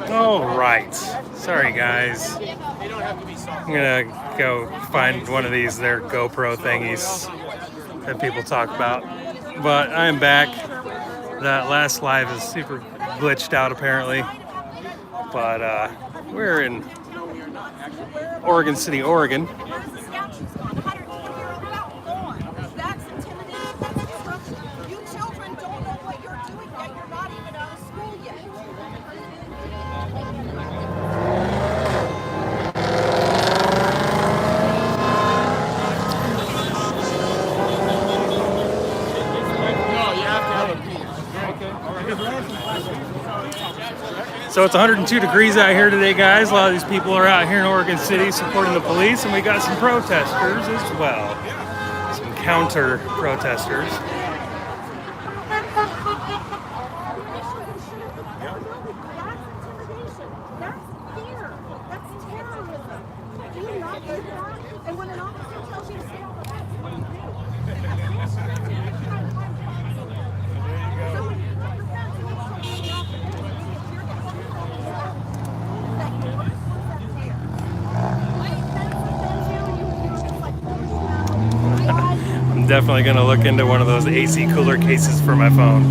All right. Sorry, guys. I'm gonna go find one of these their GoPro thingies that people talk about. But I'm back. That last live is super glitched out apparently. But we're in Oregon City, Oregon. So it's 102 degrees out here today, guys. A lot of these people are out here in Oregon City supporting the police, and we got some protesters as well. Some counter protesters. I'm definitely going to look into one of those AC cooler cases for my phone.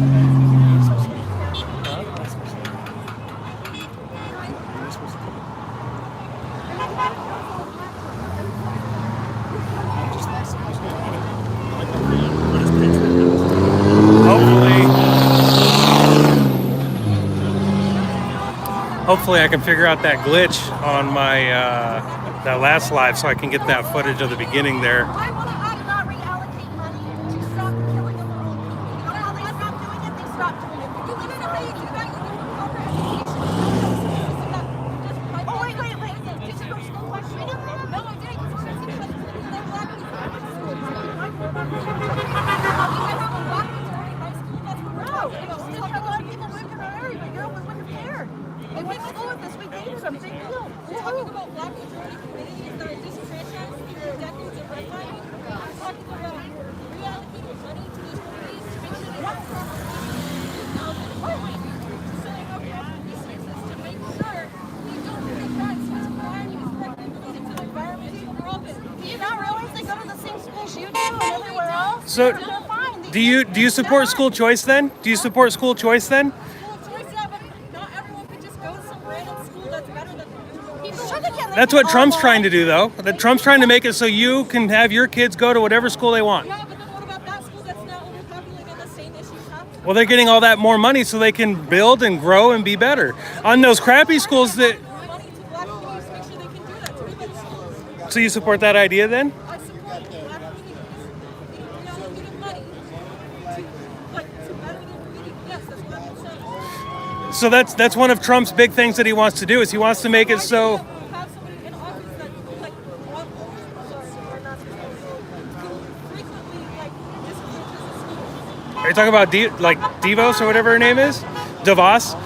Hopefully I can figure out that glitch on my that last live so I can get that footage of the beginning there. So, do you support school choice then? Do you support school choice then? That's what Trump's trying to do, though. That Trump's trying to make it so you can have your kids go to whatever school they want. Yeah, but then what about that school that's not overpopulated and the same issues happen? Well, they're getting all that more money so they can build and grow and be better. On those crappy schools that... Money to black communities to make sure they can do that, to be good schools. So you support that idea then? I support black communities, giving money to better their community. Yes, that's what I'm saying. So that's one of Trump's big things that he wants to do is he wants to make it so... Are you talking about Devos or whatever her name is? DeVos?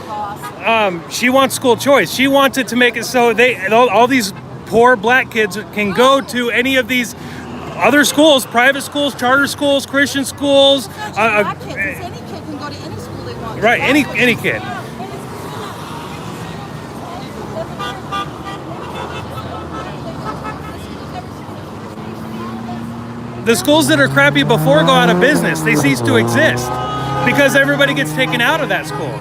She wants school choice. She wants it to make it so all these poor black kids can go to any of these other schools, private schools, charter schools, Christian schools. Any kid can go to any school they want. Right, any kid. The schools that are crappy before go out of business. They cease to exist because everybody gets taken out of that school.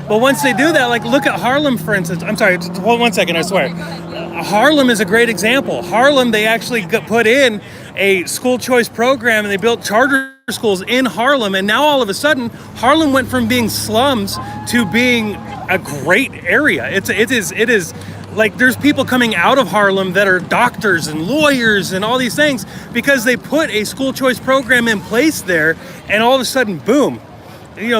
Well, once they do that, like look at Harlem, for instance. I'm sorry, hold 1 second, I swear. Harlem is a great example. Harlem, they actually put in a school choice program and they built charter schools in Harlem. And now all of a sudden, Harlem went from being slums to being a great area. It is like there's people coming out of Harlem that are doctors and lawyers and all these things because they put a school choice program in place there and all of a sudden, boom.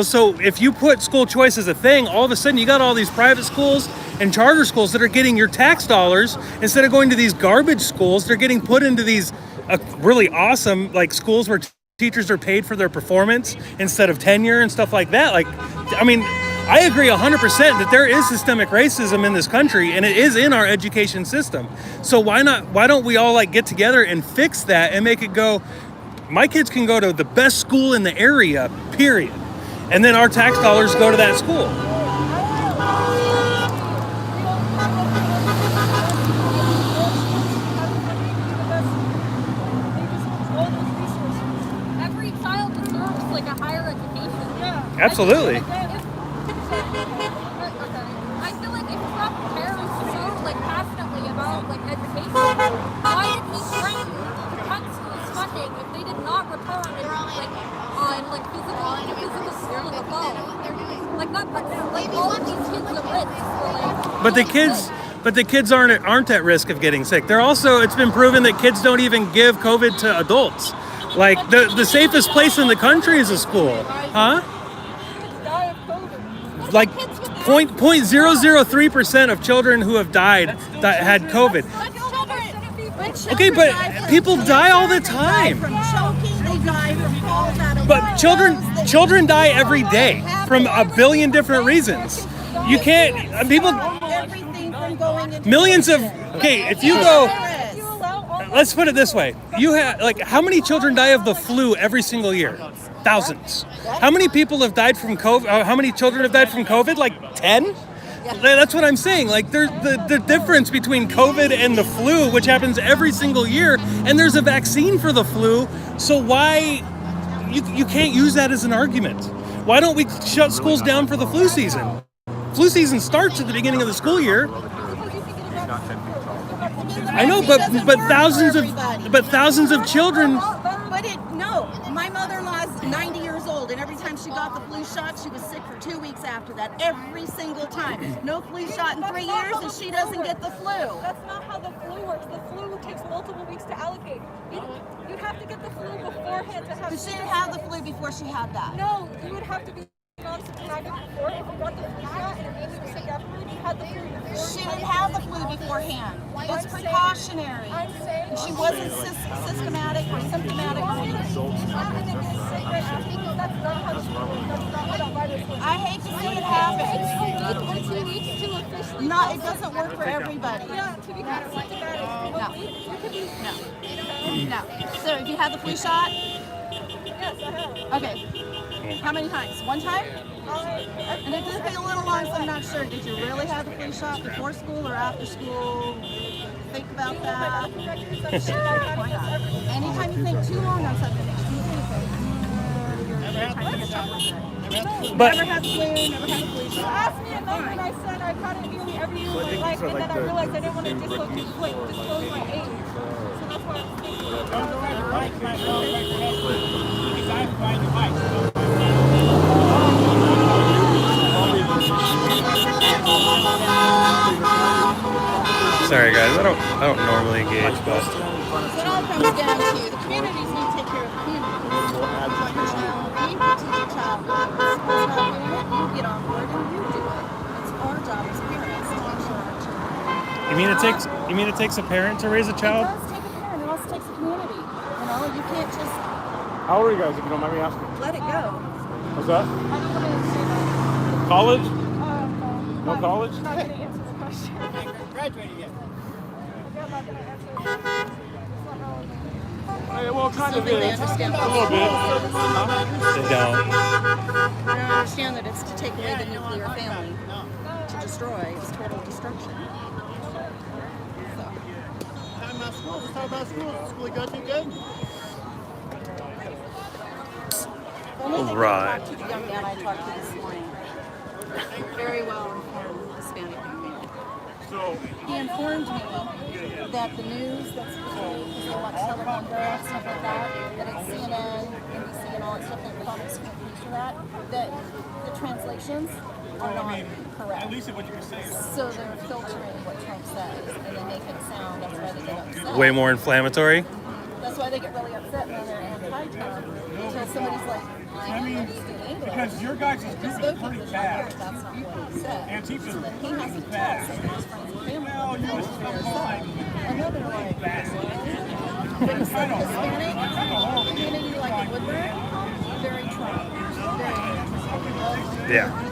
So if you put school choice as a thing, all of a sudden you got all these private schools and charter schools that are getting your tax dollars instead of going to these garbage schools. They're getting put into these really awesome schools where teachers are paid for their performance instead of tenure and stuff like that. Like, I mean, I agree 100% that there is systemic racism in this country, and it is in our education system. So why don't we all like get together and fix that and make it go, my kids can go to the best school in the area, period. And then our tax dollars go to that school. Every child deserves like a higher education. Yeah. Absolutely. I feel like if Trump parents so like passionately about like education, why did he threaten to cut schools funding if they did not return like physical school in the fall? Like that, like all of these kids are rich. But the kids aren't at risk of getting sick. They're also, it's been proven that kids don't even give COVID to adults. Like the safest place in the country is a school, huh? Like 0.003% of children who have died that had COVID. Okay, but people die all the time. From choking, they die from falls out of But children die every day from a billion different reasons. You can't, people, everything from going into millions of, okay, if you go, let's put it this way. You have, like, how many children die of the flu every single year? Thousands. How many people have died from COVID? How many children have died from COVID? Like 10? That's what I'm saying. Like, there's the difference between COVID and the flu, which happens every single year, and there's a vaccine for the flu. So why you can't use that as an argument? Why don't we shut schools down for the flu season? Flu season starts at the beginning of the school year. I know, but thousands of children. No, my mother-in-law is 90 years old, and every time she got the flu shot, she was sick for 2 weeks after that. Every single time. No flu shot in 3 years, and she doesn't get the flu. That's not how the flu works. The flu takes multiple weeks to allocate. You'd have to get the flu beforehand to have. But she didn't have the flu before she had that. No, you would have to be non-symptomatic before. If you got the flu shot and it made you sick afterwards, you had the flu before. She didn't have the flu beforehand. It's precautionary. She wasn't systematic or symptomatic. I hate to see it happen. No, it doesn't work for everybody. Yeah, to be kind of symptomatic. No. So, have you had the flu shot? Yes, I have. Okay. How many times? One time? And it did take a little long, so I'm not sure. Did you really have the flu shot before school or after school? Think about that. Sure. Why not? Anytime you think too long on something, you're trying to get something. But Never had the flu, never had the flu shot. Ask me a number and I said I've had it nearly every year of my life, and then I realized I didn't want to disclose my age. So that's why I'm sorry guys, I don't normally engage, but So it all comes down to the communities need to take care of the community. You teach your child you get on board and you do it. It's our job as parents to make sure our children. you mean it takes a parent to raise a It child? does take a parent, it also takes a community. You know, you can't just How old are you guys, if you don't mind me asking? let it go. What's that? I don't want to say that. College? No. No college? I'm not going to answer the question. Graduated yet? I'm not going to answer it. It's not relevant. Well, kind of Something they is. understand. A little bit. They don't. They don't understand that it's to take away the nuclear family, to destroy. It's total destruction. Talking about schools. Let's talk about schools. Is school good? Too good? The only thing Right. I talked to the young man I talked to this morning, very well informed Hispanic young man. So, He informed me that the news that's portrayed, because they want teleprompter and stuff like that it's CNN, NBC, and all that stuff that Fox can't feature that the translations are not correct. at least what you were saying. So they're filtering what Trump says, and they make it sound, that's why they get upset. Way more inflammatory. That's why they get really upset when they're anti-Trump, until somebody's like, I mean, Because your guys' group is pretty bad. That's not what he said. Antifa's So then he has to pretty tell bad. some of his friends and family Well, you what just they're come on. saying. And they're like, when you say Hispanic, community like like the Woodburn, very Trump. Very Yeah.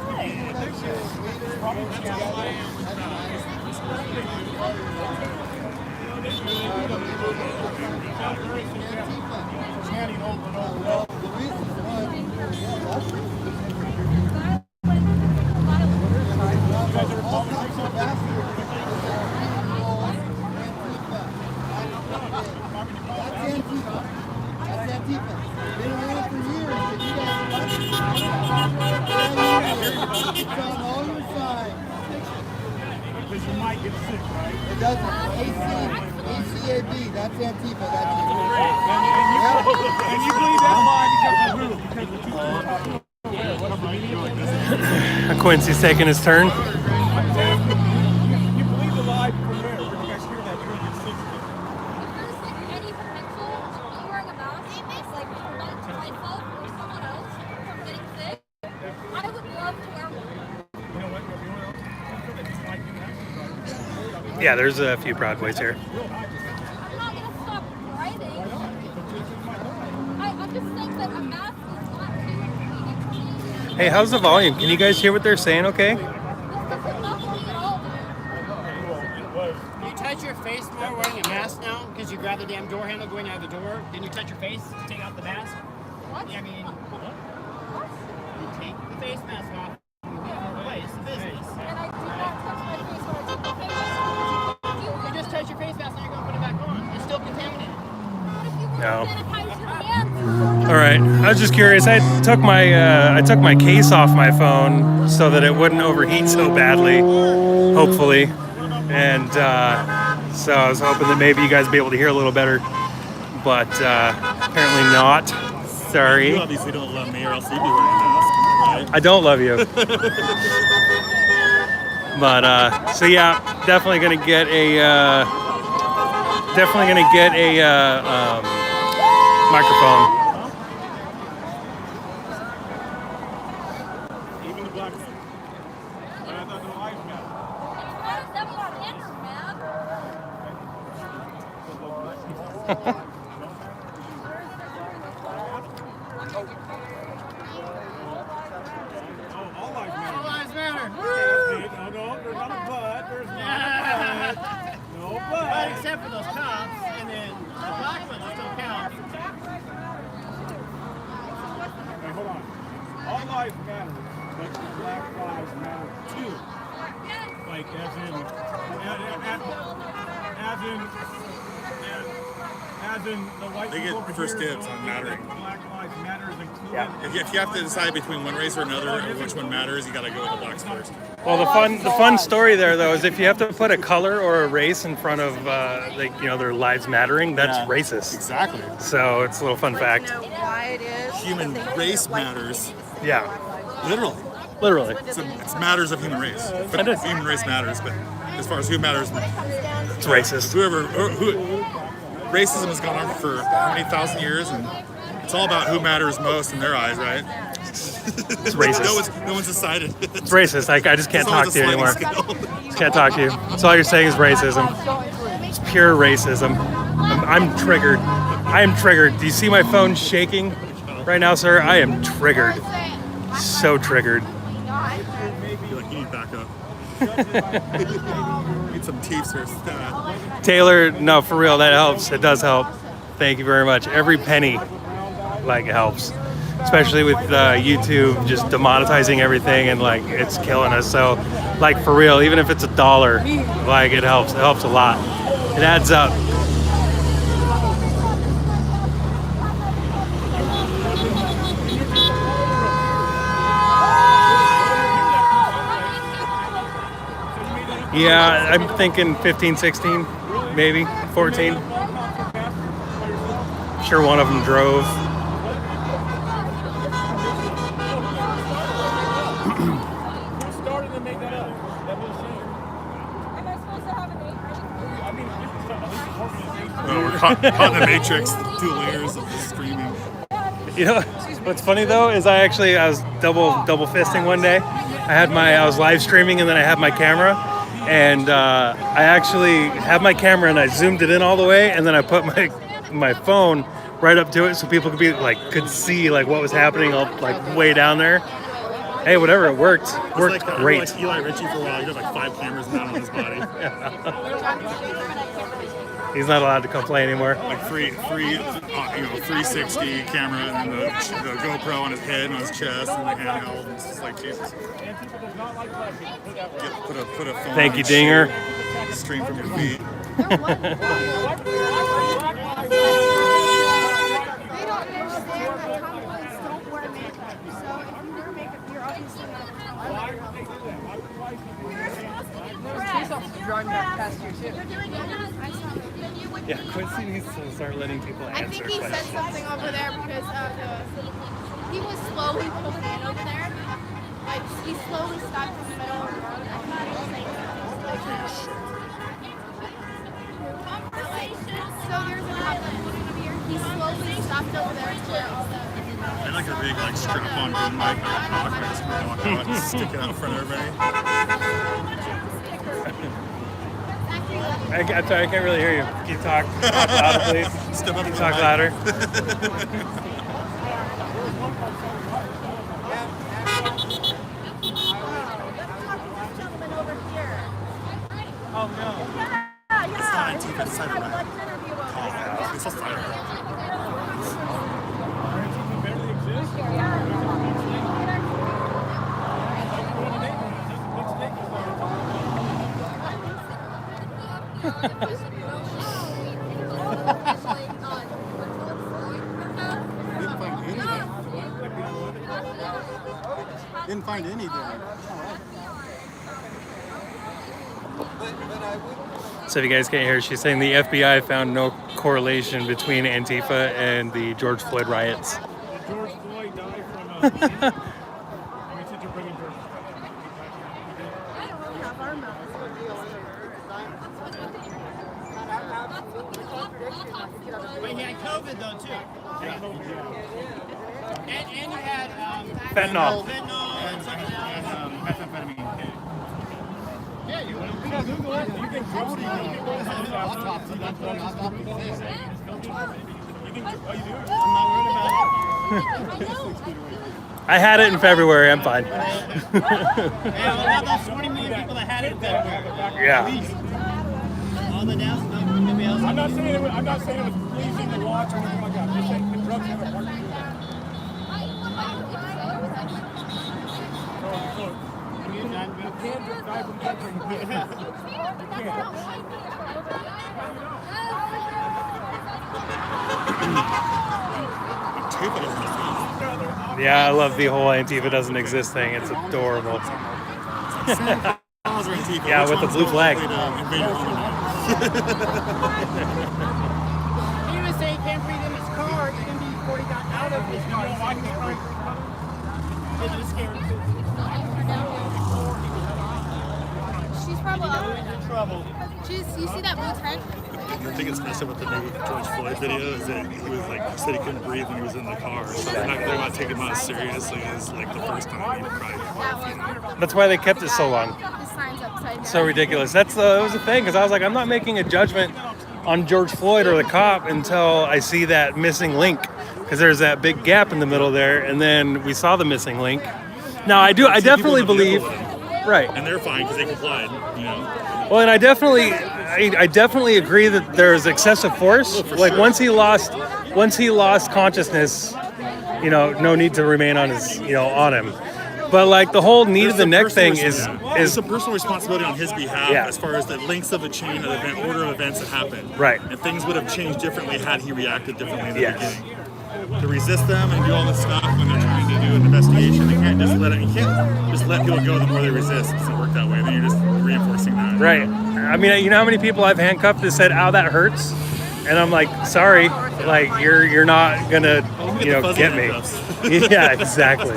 Because you might get sick, right? It doesn't. ACAB, that's Antifa. That's it. And you believe that lie because of who? Because the two Quincy's taking his turn. You believe the lie from where? Where did you guys hear that you're gonna get sick? If there's like any potential of me wearing a mask, like prevent myself or someone else from getting sick, I would love to wear one. You know what? Everyone else that just like you. Yeah, there's a few Proud Boys here. I'm not gonna stop driving. I'm just saying that a mask is not too convenient for me. Hey, how's the volume? Can you guys hear what they're saying okay? This doesn't muffle me at all, dude. You touch your face more wearing a mask now because you grab the damn door handle going out the door. Then you touch your face to take out the mask. What? I mean, you take the face mask off. You leave your place, business. And I did not touch my face when I took the face mask. If you You want just touch your face mask, now you're gonna put it back on. It's still contaminated. what if you want No. to sanitize your hands? All right. I was just curious. I took my case off my phone so that it wouldn't overheat so badly, hopefully. And so I was hoping that maybe you guys would be able to hear a little better, but apparently not. Sorry. You obviously don't love me, or else you'd be wearing a mask, right? I don't love you. But so yeah, definitely gonna get a microphone. Even the black man. I thought the lives matter. It's not a double standard, man. Oh, all lives matter. All lives matter. No, there's not a but. There's not a but. No But but. except for those cops, and then the black ones still count. Okay, hold on. All lives matter, but black lives matter too. Like as in the white They get people over first here dibs don't on think mattering. that Black lives matter is included. Yeah. If you have to decide between one race or another, or which one matters, you got to go with the blacks first. Well, the fun story there though is if you have to put a color or a race in front of their lives mattering, that's racist. Exactly. So it's a little fun fact. know why it is. Human race matters. Yeah, Literally. literally. It's matters of human race. But It is. human race matters, but as far as who matters, It's racist. racism has gone on for how many thousand years, and it's all about who matters most in their eyes, right? It's racist. No one's decided. It's racist. I just can't It's always talk to you a anymore. sliding scale. Just can't talk to you. That's all you're saying is racism. It's pure racism. I'm triggered. I am triggered. Do you see my phone shaking right now, sir? I am triggered. So triggered. You're like, you need backup. Need some teeth or Taylor, no, for real, that helps. It does help. Thank you very much. Every penny, helps. Especially with YouTube just demonetizing everything and it's killing us. So, for real, even if it's $1, it helps. It helps a lot. It adds up. Yeah, I'm thinking 15, 16, maybe 14. Sure, one of them drove. Who started to make that up? That was shame. Am I supposed to have an 8 rating? I mean, organization. Oh, we're caught in the matrix, 2 layers of screaming. You know, what's funny though is I was double fisting one day. I was live streaming and then I had my camera, and I actually had my camera and I zoomed it in all the way, and then I put my phone right up to it, so people could see like what was happening, like way down there. Hey, whatever, it worked. Worked great. Like Eli Ritchie for a while. He had like 5 cameras mounted on his body. He's not allowed to complain anymore. Like 360 camera and then the GoPro on his head and on his chest and the handheld. And it's just like Jesus. Put a phone. Thank on you, each Dinger. shoe, stream from your feet. They don't understand that tomboys don't wear makeup. So if you wear makeup, you're obviously not a tomboy. You're supposed to be driving back past you too. You're doing it. Yeah, Quincy needs to start letting people I answer think he said questions. something over there because he was slowly pulling in over there. Like he slowly stopped in the middle of the road. I'm not even saying that. So there's a cop that's putting over here. He slowly stopped over there to where all the. And like a big like strap-on boom mic, like a cock, right? Just walk out and stick it out in front of everybody. I'm sorry, I can't really hear you. Can you talk louder, please? Step up Can you to talk the mic. louder? Oh no. Yeah, It's not Antifa, it's Cybermen. It's a fire. barely exist. Didn't find anything. So if you guys can't hear, she's saying the FBI found no correlation between Antifa and the George Floyd riots. George Floyd died from I mean, since you're bringing George But he had COVID though too. And you had Fentanyl. fentanyl and something else. Methamphetamine. Yeah, you would. Yeah, Google it. You can Google it. You can go to the Autopsy. That's what autopsy is. You can, oh, you do? I'm not worried about it. I had it in February, I'm fine. Yeah, well, about those 20 million people that had it that were Yeah. all the deaths, maybe else. I'm not saying it was pleasing to watch or anything like that. I'm just saying the drugs have a part to do with that. You can't just die from catching. You Antifa doesn't exist. Yeah, I love the whole Antifa doesn't exist thing. It's adorable. Santa Claus or Antifa? Yeah, Which with the one's blue more flag. likely to invade your home? He was saying he can't breathe in his car even before he got out of his car. He's like, he was scared. She's probably In trouble. you see that blue tent? The thing that's messed up with the new George Floyd video is that he was like, he said he couldn't breathe when he was in the car. So they're not taking him as seriously as like the first time he cried. That one. That's why they kept it so long. The sign's upside down. So ridiculous. That was the thing, because I was like, I'm not making a judgment on George Floyd or the cop until I see that missing link, because there's that big gap in the middle there, and then we saw the missing link. Now I definitely believe, right? And they're fine because they complied, you know. Well, and I definitely agree that there's excessive force. Like sure. once he lost consciousness, you know, no need to remain on his, you know, on him. But like the whole knee to the neck thing is It's a personal responsibility on his behalf Yeah. as far as the links of the chain of event, order of events that happened. Right. And things would have changed differently had he reacted differently in the Yes. beginning. To resist them and do all this stuff when they're trying to do an investigation, they can't just let it. You can't just let people go the more they resist. It doesn't work that way. Then you're just reinforcing that. right. I mean, you know how many people I've handcuffed that said, "Ow, that hurts," and I'm like, "Sorry, like you're not gonna, you know, fuzzy get me." handcuffs. Yeah, exactly.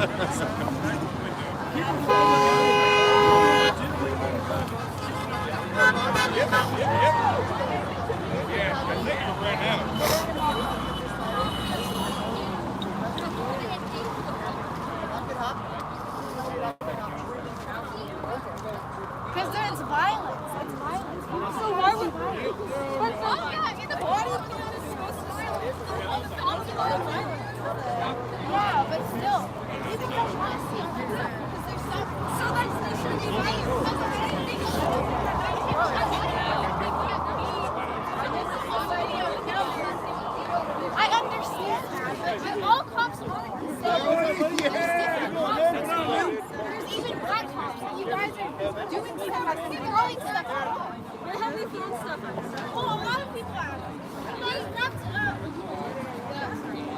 Because then it's violence. It's violence. So why would... But why would you not supposed to violence? Well, a lot of people have.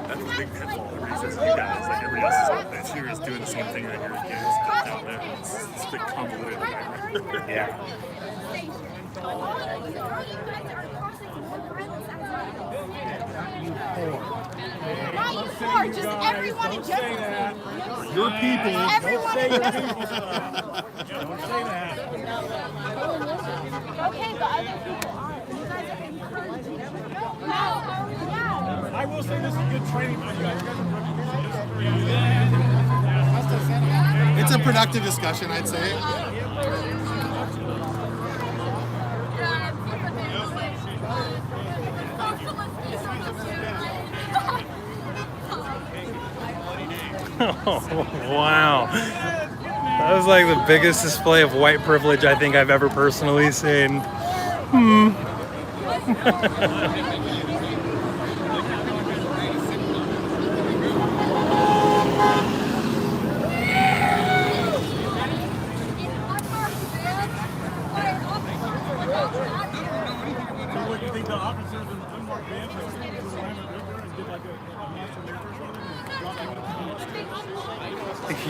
That's the big pitfall of research you guys. Like everybody else is here is doing the same thing that you're doing out there. It's the convoluted nightmare. Yeah. Not you four, just everyone in general. Your people. Everyone in general. Don't say that. Okay, but other people aren't. You guys are encouraging. No, yeah. I will say this is good training for you guys. It's a productive discussion, I'd say. Oh, wow. That was like the biggest display of white privilege I think I've ever personally seen. What do you think the officers in the unmarked vans are going to do around the river and get like a monster river or something? Drop them into the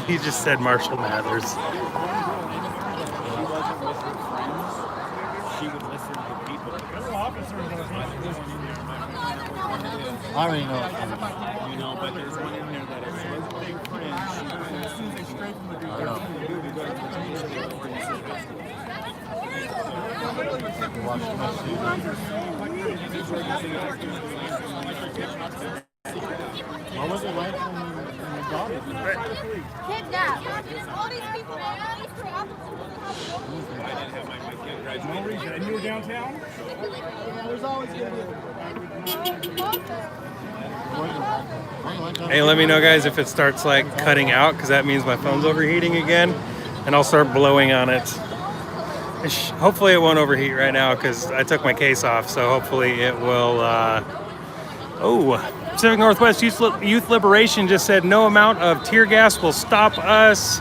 He just said Marshall Mathers. She would listen to people. There's officers that are I already know. you know, but there's one in there that is big friends. As soon as they stray from the dude, they're going to do the What was it like when you got it? Kidnapped. All these people, no reason. And you were downtown? There's always going to be. Hey, let me know, guys, if it starts like cutting out, because that means my phone's overheating again, and I'll start blowing on it. Hopefully, it won't overheat right now because I took my case off. So hopefully, it will. Pacific Northwest Youth Liberation just said no amount of tear gas will stop us.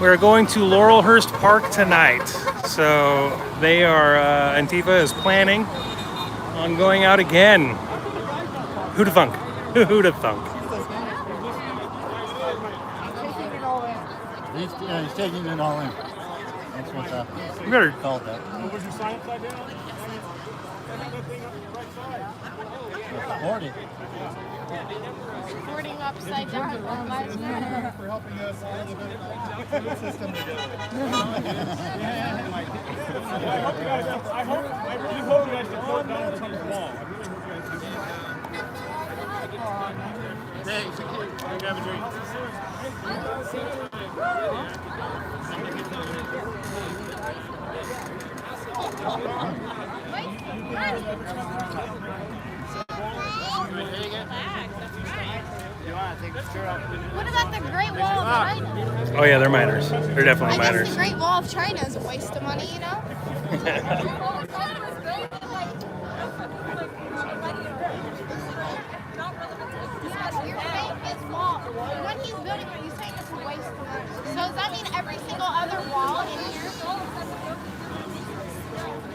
We're going to Laurelhurst Park tonight. So they are. Antifa is planning on going out again. Who'da thunk? Who'da thunk? He's taking it all in. That's what's happening. You better. Called that. Was your sign upside down? That thing up the right side. 40. Boarding upside down. All lives matter. For helping us a little bit. System. I really hope you guys support Donald Trump's wall. I really hope you guys do that. Thanks. Have a drink. What about the Great Wall of China? Oh yeah, they're minors. They're definitely I guess minors. the Great Wall of China is a waste of money, you know? You're saying his wall. When he's building it, you're saying it's a waste of money. So does that mean every single other wall in here?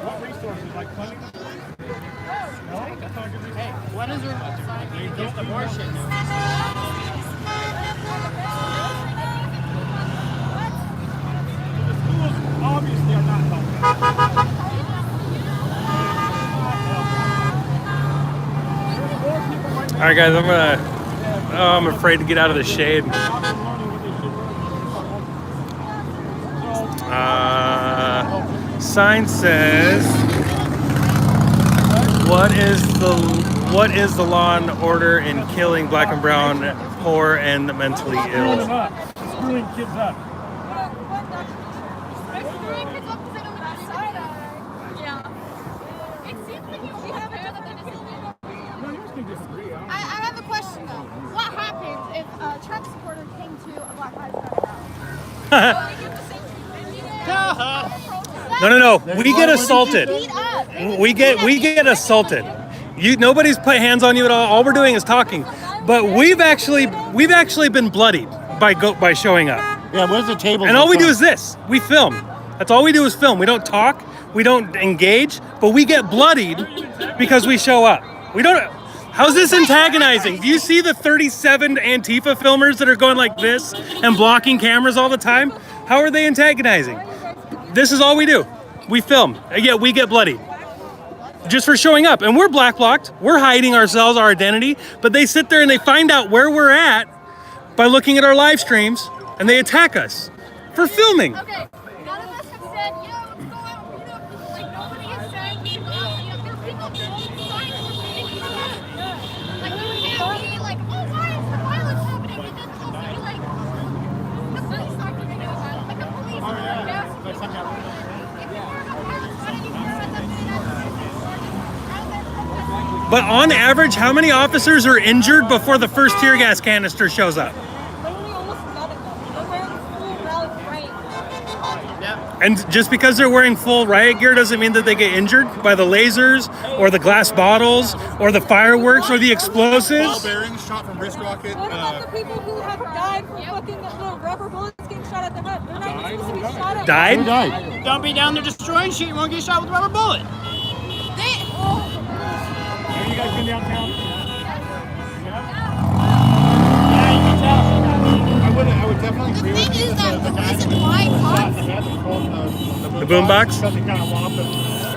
What resources, like funding? No? That's not a good resource. What is your sign against abortion? The schools obviously are not helping. All right, guys, I'm afraid to get out of the shade. Sign says, what is the law and order in killing black and brown, poor, and mentally Screwing them ill? up. Screwing kids up. No, you guys can disagree. I have a question though. What happens if a Trump supporter came to a Black Lives Matter rally? No. We get assaulted. Beat up. We get assaulted. Nobody's put hands on you at all. All we're doing is talking. But we've actually been bloodied by showing up. Yeah, where's the table? And all we do is this. We film. That's all we do is film. We don't talk. we don't engage, but we get bloodied because we show up. We don't. How's this antagonizing? Do you see the 37 Antifa filmers that are going like this and blocking cameras all the time? How are they antagonizing? This is all we do. We film, and yet we get bloodied. Just for showing up. And we're black blocked. We're hiding ourselves, our identity. But they sit there and they find out where we're at by looking at our live streams, and they attack us for filming. Okay, none of us have said, let's go out and beat up. Like, nobody is saying, there are people who don't sign for beating you up. Like, you can't be like, oh, why is the violence happening? And then also be like, the police aren't doing any violence. Like, the police are gas. If you were a parent, why didn't you send them to the United States? But on average, how many officers are injured before the first tear gas canister shows up? Literally almost none of them. They're wearing full rally rank. And just because they're wearing full riot gear doesn't mean that they get injured by the lasers or the glass bottles or the fireworks or the Ball explosives. bearings shot from wrist rocket. What about the people who have died from fucking little rubber bullets getting shot at their head? They're not even supposed to be shot at. Died? Who died? Don't be down there destroying shit. You won't get shot with a rubber bullet. Have you guys been downtown? I would definitely agree The with thing you is that the the guy reason that why shot cops the head and pulled The boombox? Because he kind of lobbed it.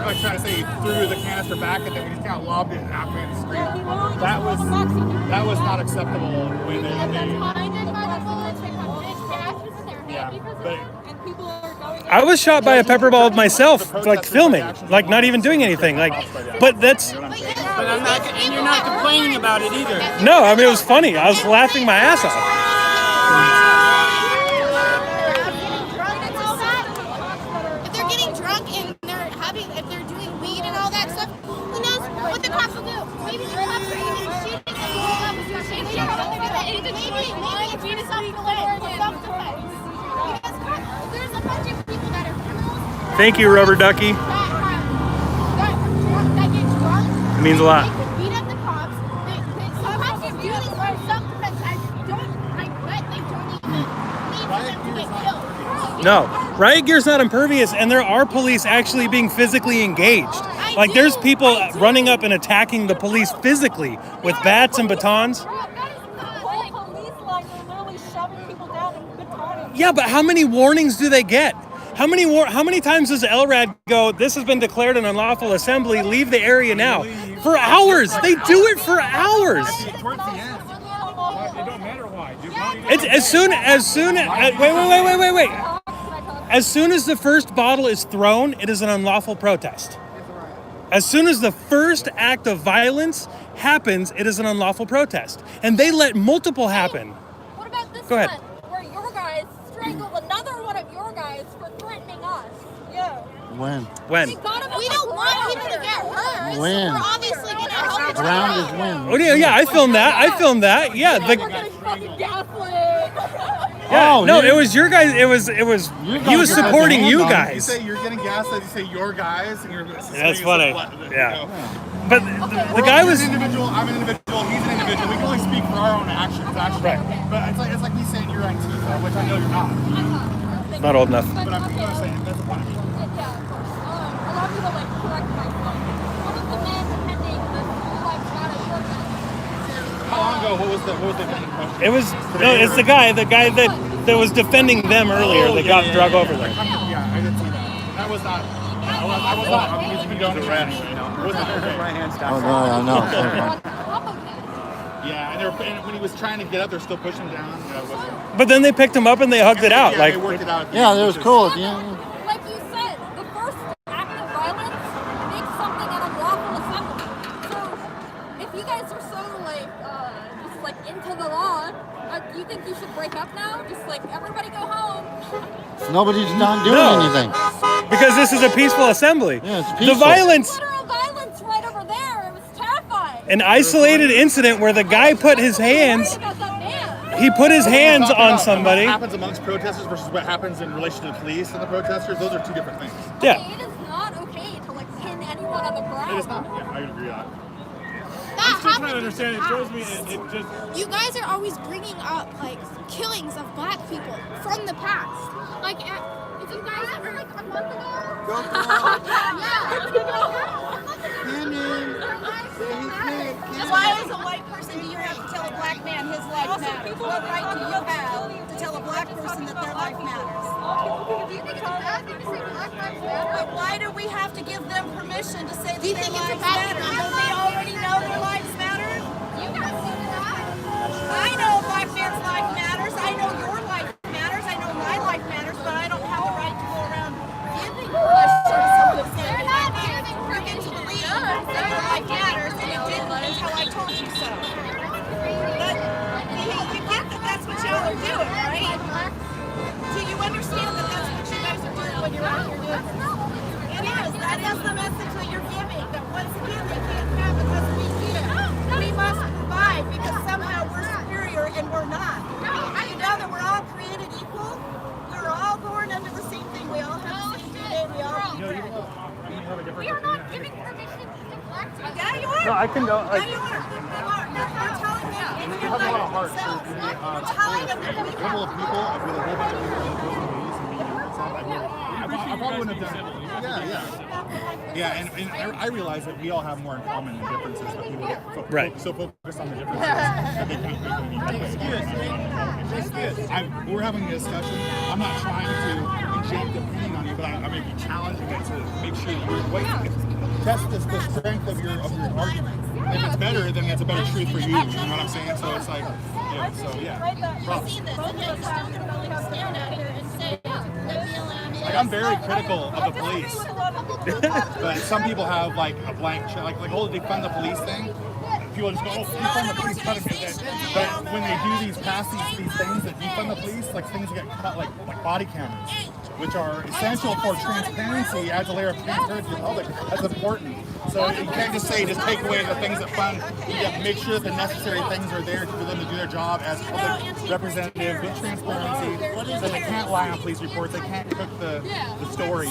Like trying to say he threw the canister back at them and he kind of lobbed it after the screen. That was not acceptable the way they Blinded by the bullets, they have big gashes in their head yeah. because But And people are going. I was shot by a pepper ball myself, like filming, like not even doing anything. Like, but that's But I'm not, and you're not complaining about it either. no. I mean, it was funny. I was laughing my ass off. If they're getting drunk and if they're doing weed and all that stuff, who knows what the cops will do? Maybe the cops are even shooting the whole officers. Maybe it's self-defense. Because there's a bunch of people that are criminals. Thank you, Rubber Ducky. That get drunk. It means a lot. They could beat up the cops. Sometimes they do this for self-defense. I bet they don't even need for them to get killed. No, riot gear's not impervious, and there are police actually being physically engaged. Like, there's people running up and attacking the police physically with bats and batons. The whole police line, they're literally shoving people down and batoning. Yeah, but how many warnings do they get? How many times does LRAD go, this has been declared an unlawful assembly, leave the area now? For hours. They do it for hours. Towards the end. It don't matter why. It's as soon wait. As soon as the first bottle is thrown, it is an unlawful protest. As soon as the first act of violence happens, it is an unlawful protest. And they let multiple happen. What about this Go ahead. one where your guys strangled another one of your guys for threatening us? Yeah. When? When? We got him on We the don't want ground. people to get hurt. When? We're obviously going to help each Ground other. is when. Oh yeah, I filmed that. Yeah, We're getting fucking gaslit. yeah. Oh, No, you- it was your guys. It was. You He was guys got supporting the you hand on it. You guys. say you're getting gaslit, you say your guys, and you're That's funny. Yeah. You know. But the guy You're was. an individual, I'm an individual, he's an individual. We can only speak for our own actions, actually. Right. But it's like me saying you're Antifa, which I know you're not. Not old enough. But I'm saying that's the point. Yeah, of course. A lot of people like correct myself. One of the men attending the School Life Matter protest. How long ago? What was the It was. No, it's the guy that was defending them earlier that got drug over there. Yeah, I didn't see that. That was not. I was not. I mean, you don't arrest. It wasn't okay. Oh, no, I know. On top of him. Yeah, and when he was trying to get up, they're still pushing him down. Yeah, it wasn't. But then they picked him up and they hugged it out. Yeah, Like, they worked it out. Yeah, that was cool. Yeah. Like you said, the first act of violence makes something an unlawful assembly. So, if you guys are so just like into the law, do you think you should break up now? Just like everybody go home. Nobody's not doing No. anything. because this is a peaceful assembly. Yeah, it's The peaceful. violence. Literal violence right over there. It was terrifying. An isolated incident where the guy put his hands. Worried about that man. He put his hands Talking on about somebody. What happens amongst protesters versus what happens in relation to the police and the protesters, those are two different things. Yeah. Okay, it is not okay to like pin anyone on the ground. It is not. Yeah, I agree with that. That I'm still trying to happened understand. in It the shows me past. it just. You guys are always bringing up like killings of black people from the past. Like, if Did you guys ever like a month ago? Go for Why, as a white person, do you have to tell a black man his life matters? What right do you have to tell a black person that their life matters? Do you think it's a bad thing to say Black Lives Matter? But why do we have to give them permission to say that you their think it's a lives bad matter? thing? Don't they already know their lives matter? You guys do that. I know a black man's life matters. I know your life matters. I know my life matters, but I don't have a right to go around giving permission to someone saying They're not giving permission. believe that your life matters, and it didn't until I told you so. But you get that that's what y'all are doing, right? Do you understand that that's what you guys are doing when you're out here doing this? It is. That is the message that you're giving. That once again they can't have it because we do. We must provide because somehow we're superior and we're not. You know that we're all created equal. We're all born under the same thing. We all have the same DNA. We all. We are not giving permission to Black people. Yeah, you are. No, I can know. Yeah, you are. You're telling them they can have a lot of heart. themselves. You're telling them that we a couple of people with a whole bunch of I probably wouldn't have done it. Yeah, and I realize that we all have more in common than differences, but people get Right. so focused on the differences that they can't make any we're having a discussion. I'm not trying to inject opinion on you, but I'm going to be challenging it to make sure you're test the strength of your argument. If it's better, then it's a better truth for you. You know what I'm saying? So it's like, yeah. So yeah. Props. See this, and then stand out here and say, let me allow me. Like, I'm very critical of the police, but some people have like a blank check, like whole defund the police thing. People just go, oh, defund the police, cut them. But when they do pass these things that defund the police, like things get cut, like body cameras, which are essential for transparency, adds a layer of transparency to the public. That's important. So you can't just say, just take away the things that fund. You have to make sure that the necessary things are there for them to do their job as public representatives with transparency. So they can't lie on police reports. They can't cook the story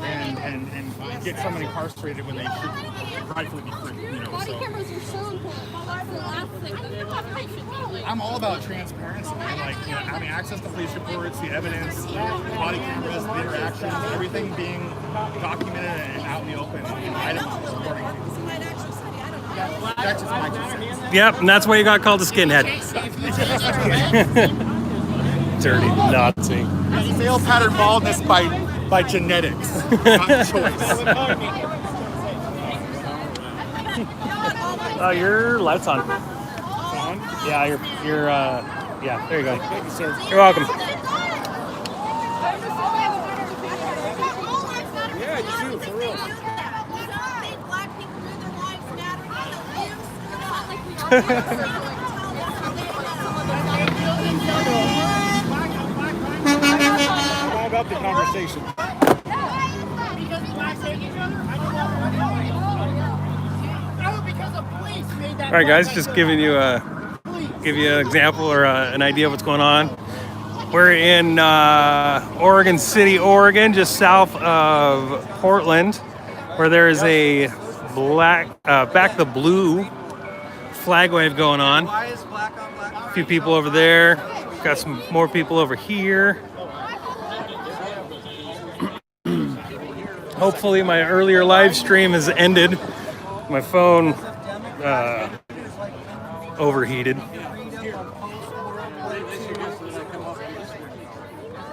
and get someone incarcerated when they should rightfully be free. You know, Body so. cameras are so important. That's the last thing that the population needs. I'm all about transparency and having access to police reports, the evidence, body cameras, the interactions, everything being documented and out in the open and items accordingly. That's just my 2 cents. Yep, and that's why you got called a skinhead. Dirty Nazi. Fail pattern baldness by genetics, not choice. Your light's on. Yeah, yeah, there you go. Thank you, sir. You're welcome. Yeah, you do, for real. Black people do their lives matter. How about the conversation? Because blacks hate each other? I don't know. No, because the police made that. All right, guys, just giving you an example or an idea of what's going on. We're in Oregon City, Oregon, just south of Portland, where there is a back the blue flag wave going on. A few people over there. Got some more people over here. Hopefully my earlier live stream has ended. My phone overheated.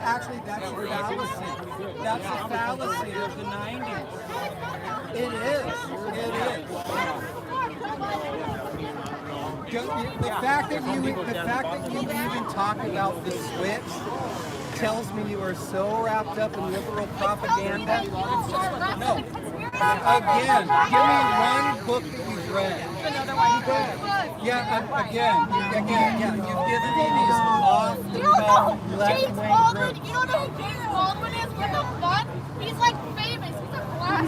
Actually, that's a fallacy. That's a fallacy of the 90s. It is. The fact that you even talk about the switch tells me you are so wrapped up in liberal propaganda. No. Again, give me one book that you've read. Yeah, again, you've given me these off-the-cuff left-wing groups. You don't know who James Baldwin is? What the fuck? He's like famous. He's a black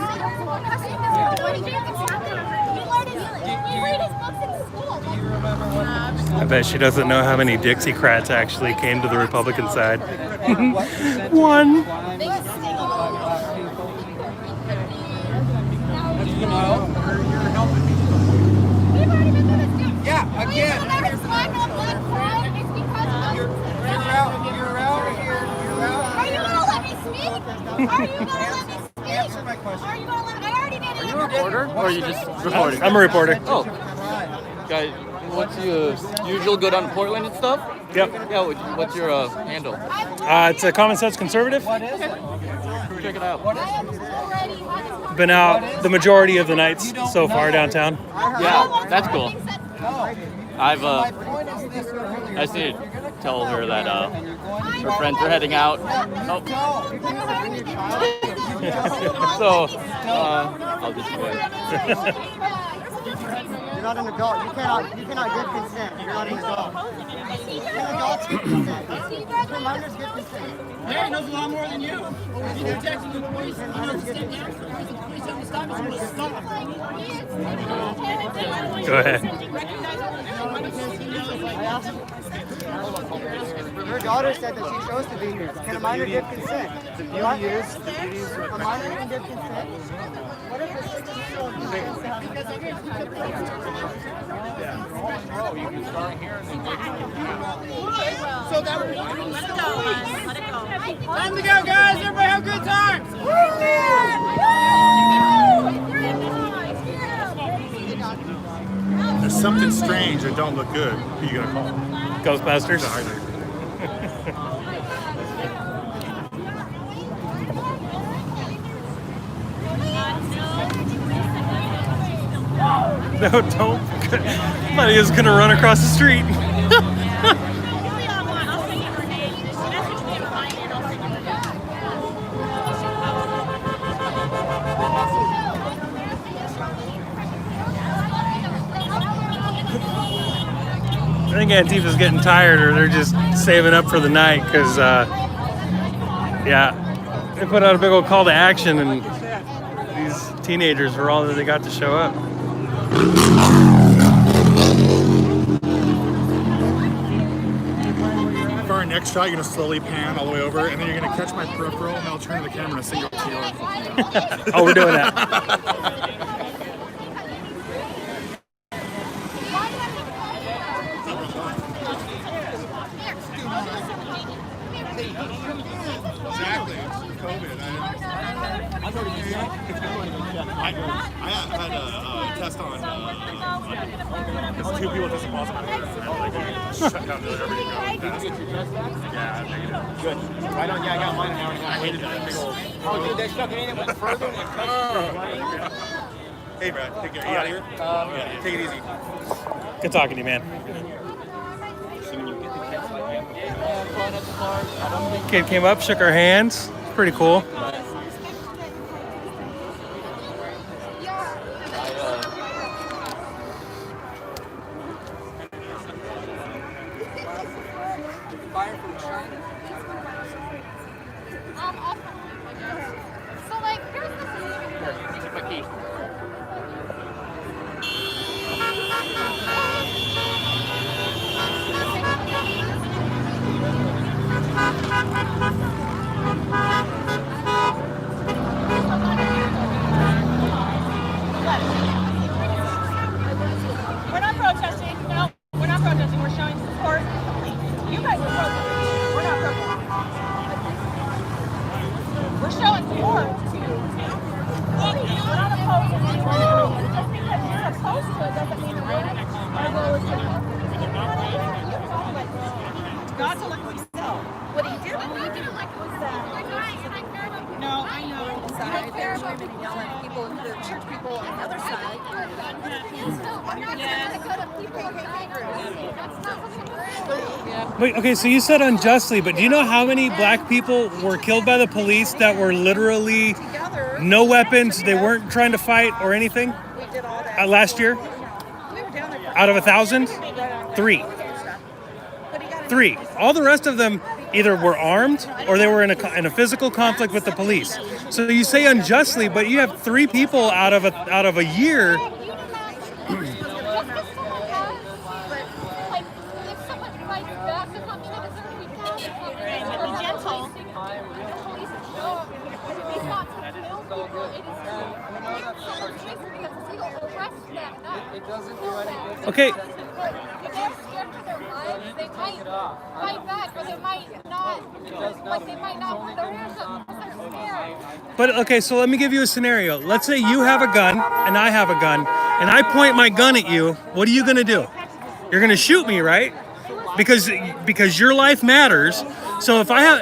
You read his books in school. Do you remember what I bet she doesn't know how many Dixiecrats actually came to the Republican side. One. You know, you're helping me. We've already been through this too. Yeah, again. The reason there's black on black crime is because of You're out here. Are you gonna let me speak? Answer my question. Are you gonna let me? I already did it. Are you a reporter or are you just recording? I'm a reporter. Oh, guys, what's your usual good on Portland and stuff? Yep. Yeah, what's your handle? It's a Common Sense Conservative. What is it? Check it out. Been out the majority of the nights so far downtown. Yeah, that's cool. No. I've My point is this. I just need to tell her that her friends are heading out. Oh. So I'll just wait. You're not an adult. You cannot give consent. You're not an adult. Can adults give consent? Can minors give consent? Yeah, he knows a lot more than you. He's texting the police. He knows to step down. The police have to stop him. He's going to stop. Go ahead. Her daughter said that she chose to be here. Can a minor give consent? The beauty is, a minor can give consent. What if a 16-year-old gives consent? So that would be Time to go, guys. Everybody have good times. There's something strange that don't look good. Who you gonna call? Ghostbusters. No, don't. Somebody is gonna run across the street. I think Antifa's getting tired, or they're just saving up for the night, because, yeah, they put out a big old call to action, and these teenagers were all that they got to show up. For our next shot, you're gonna slowly pan all the way over, and then you're gonna catch my peripheral, and I'll turn to the camera and say you're TR. Oh, we're doing that. Exactly. It's COVID. I had a test on. There's 2 people testing positive. I shut down everything. Yeah, negative. Good. Right on. Yeah, I got mine an hour and a half. I hated that big old. Oh, dude, they stuck it in. It went further and it cut. Hey, Brad. Take care. You out of here? Yeah. Take it easy. Good talking to you, man. Kid came up, shook our hands. Pretty cool. So like, here's the thing. We're not protesting. No, we're not protesting. We're showing support. You guys are protesting. We're not protesting. We're showing support to. We're not opposed to anyone. Just because you're opposed to it doesn't mean we're. Our goal is to help. Not to look like yourself. What do you do? No, I know. Inside, there's women yelling at people, the church people on the other side. Wait, okay, so you said unjustly, but do you know how many black people were killed by the police that were literally no weapons, they weren't trying to fight or anything? We did all that. Last year? We were down there. Out of 1,000? 3. All the rest of them either were armed or they were in a physical conflict with the police. So you say unjustly, but you have 3 people out of a year. Okay. They might fight back, but they might not. Like they might not put their hands up. But okay, so let me give you a scenario. Let's say you have a gun and I have a gun, and I point my gun at you. What are you gonna do? You're gonna shoot me, right? Because your life matters. So if I have,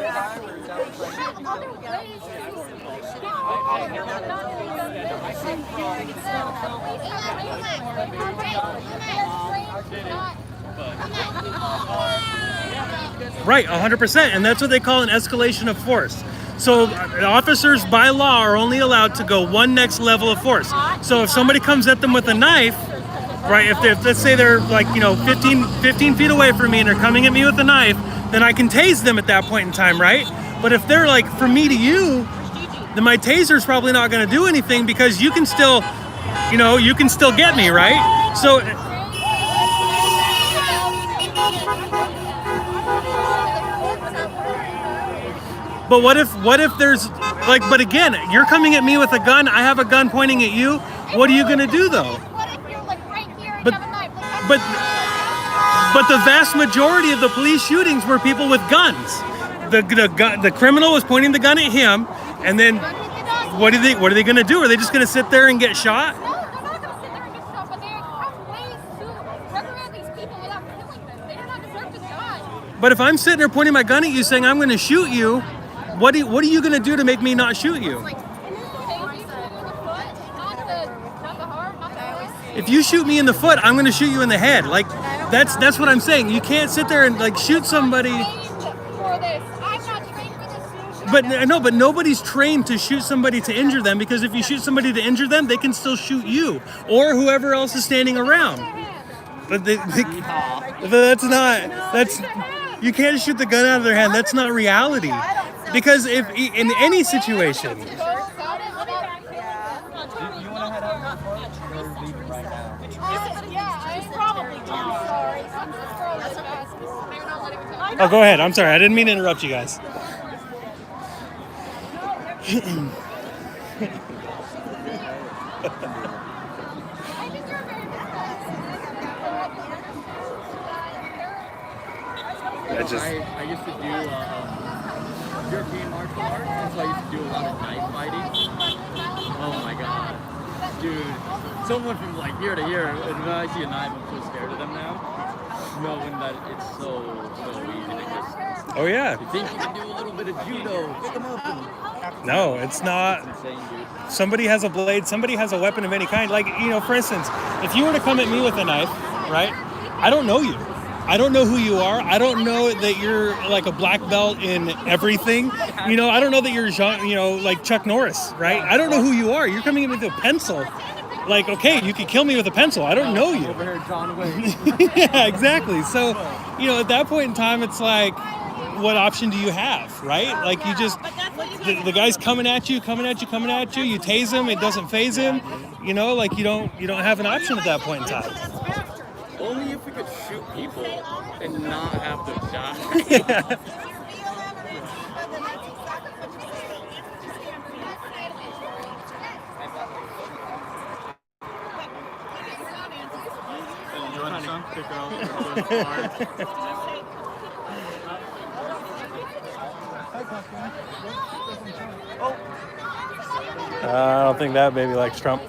right, 100%, and that's what they call an escalation of force. So officers by law are only allowed to go one next level of force. So if somebody comes at them with a knife, right, if let's say they're like, 15 feet away from me and they're coming at me with a knife, then I can tase them at that point in time, right? But if they're like from me to you, then my taser's probably not going to do anything because you can still, you can still get me, right? So but what if there's like, but again, you're coming at me with a gun, I have a gun pointing at you. What are you going to do though? But the vast majority of the police shootings were people with guns. The criminal was pointing the gun at him, and then what are they going to do? Are they just going to sit there and get shot? No, they're not going to sit there and get shot, but they have ways to reprimand these people without killing them. They do not deserve to die. But if I'm sitting there pointing my gun at you, saying I'm going to shoot you, what are you going to do to make me not shoot you? If you shoot me in the foot, I'm going to shoot you in the head. Like that's what I'm saying. You can't sit there and like shoot somebody. But nobody's trained to shoot somebody to injure them, because if you shoot somebody to injure them, they can still shoot you or whoever else is standing around. But that's you can't shoot the gun out of their hand. That's not reality. Because if in any situation. Oh, go ahead. I'm sorry. I didn't mean to interrupt you guys. I used to do European martial arts, and so I used to do a lot of knife fighting. Oh my god. Dude, someone from like year to year, and when I see a knife, I'm so scared of them now. Knowing that it's so easy to just... Oh yeah. You think you can do a little bit of judo, pick them up and... No, it's not. It's insane, dude. Somebody has a blade, somebody has a weapon of any kind. Like, for instance, if you were to come at me with a knife, right? I don't know you. I don't know who you are. I don't know that you're like a black belt in everything. I don't know that you're like Chuck Norris, right? I don't know who you are. You're coming in with a pencil. Like, okay, you could kill me with a pencil. I don't know you. Over here, John Wayne. Yeah, exactly. So, at that point in time, it's like, what option do you have, right? Like, you just, the guy's coming at you. You tase him, it doesn't phase him. Like you don't have an option at that point in time. Only if we could shoot people and not have them die. Yeah. I don't think that baby likes Trump.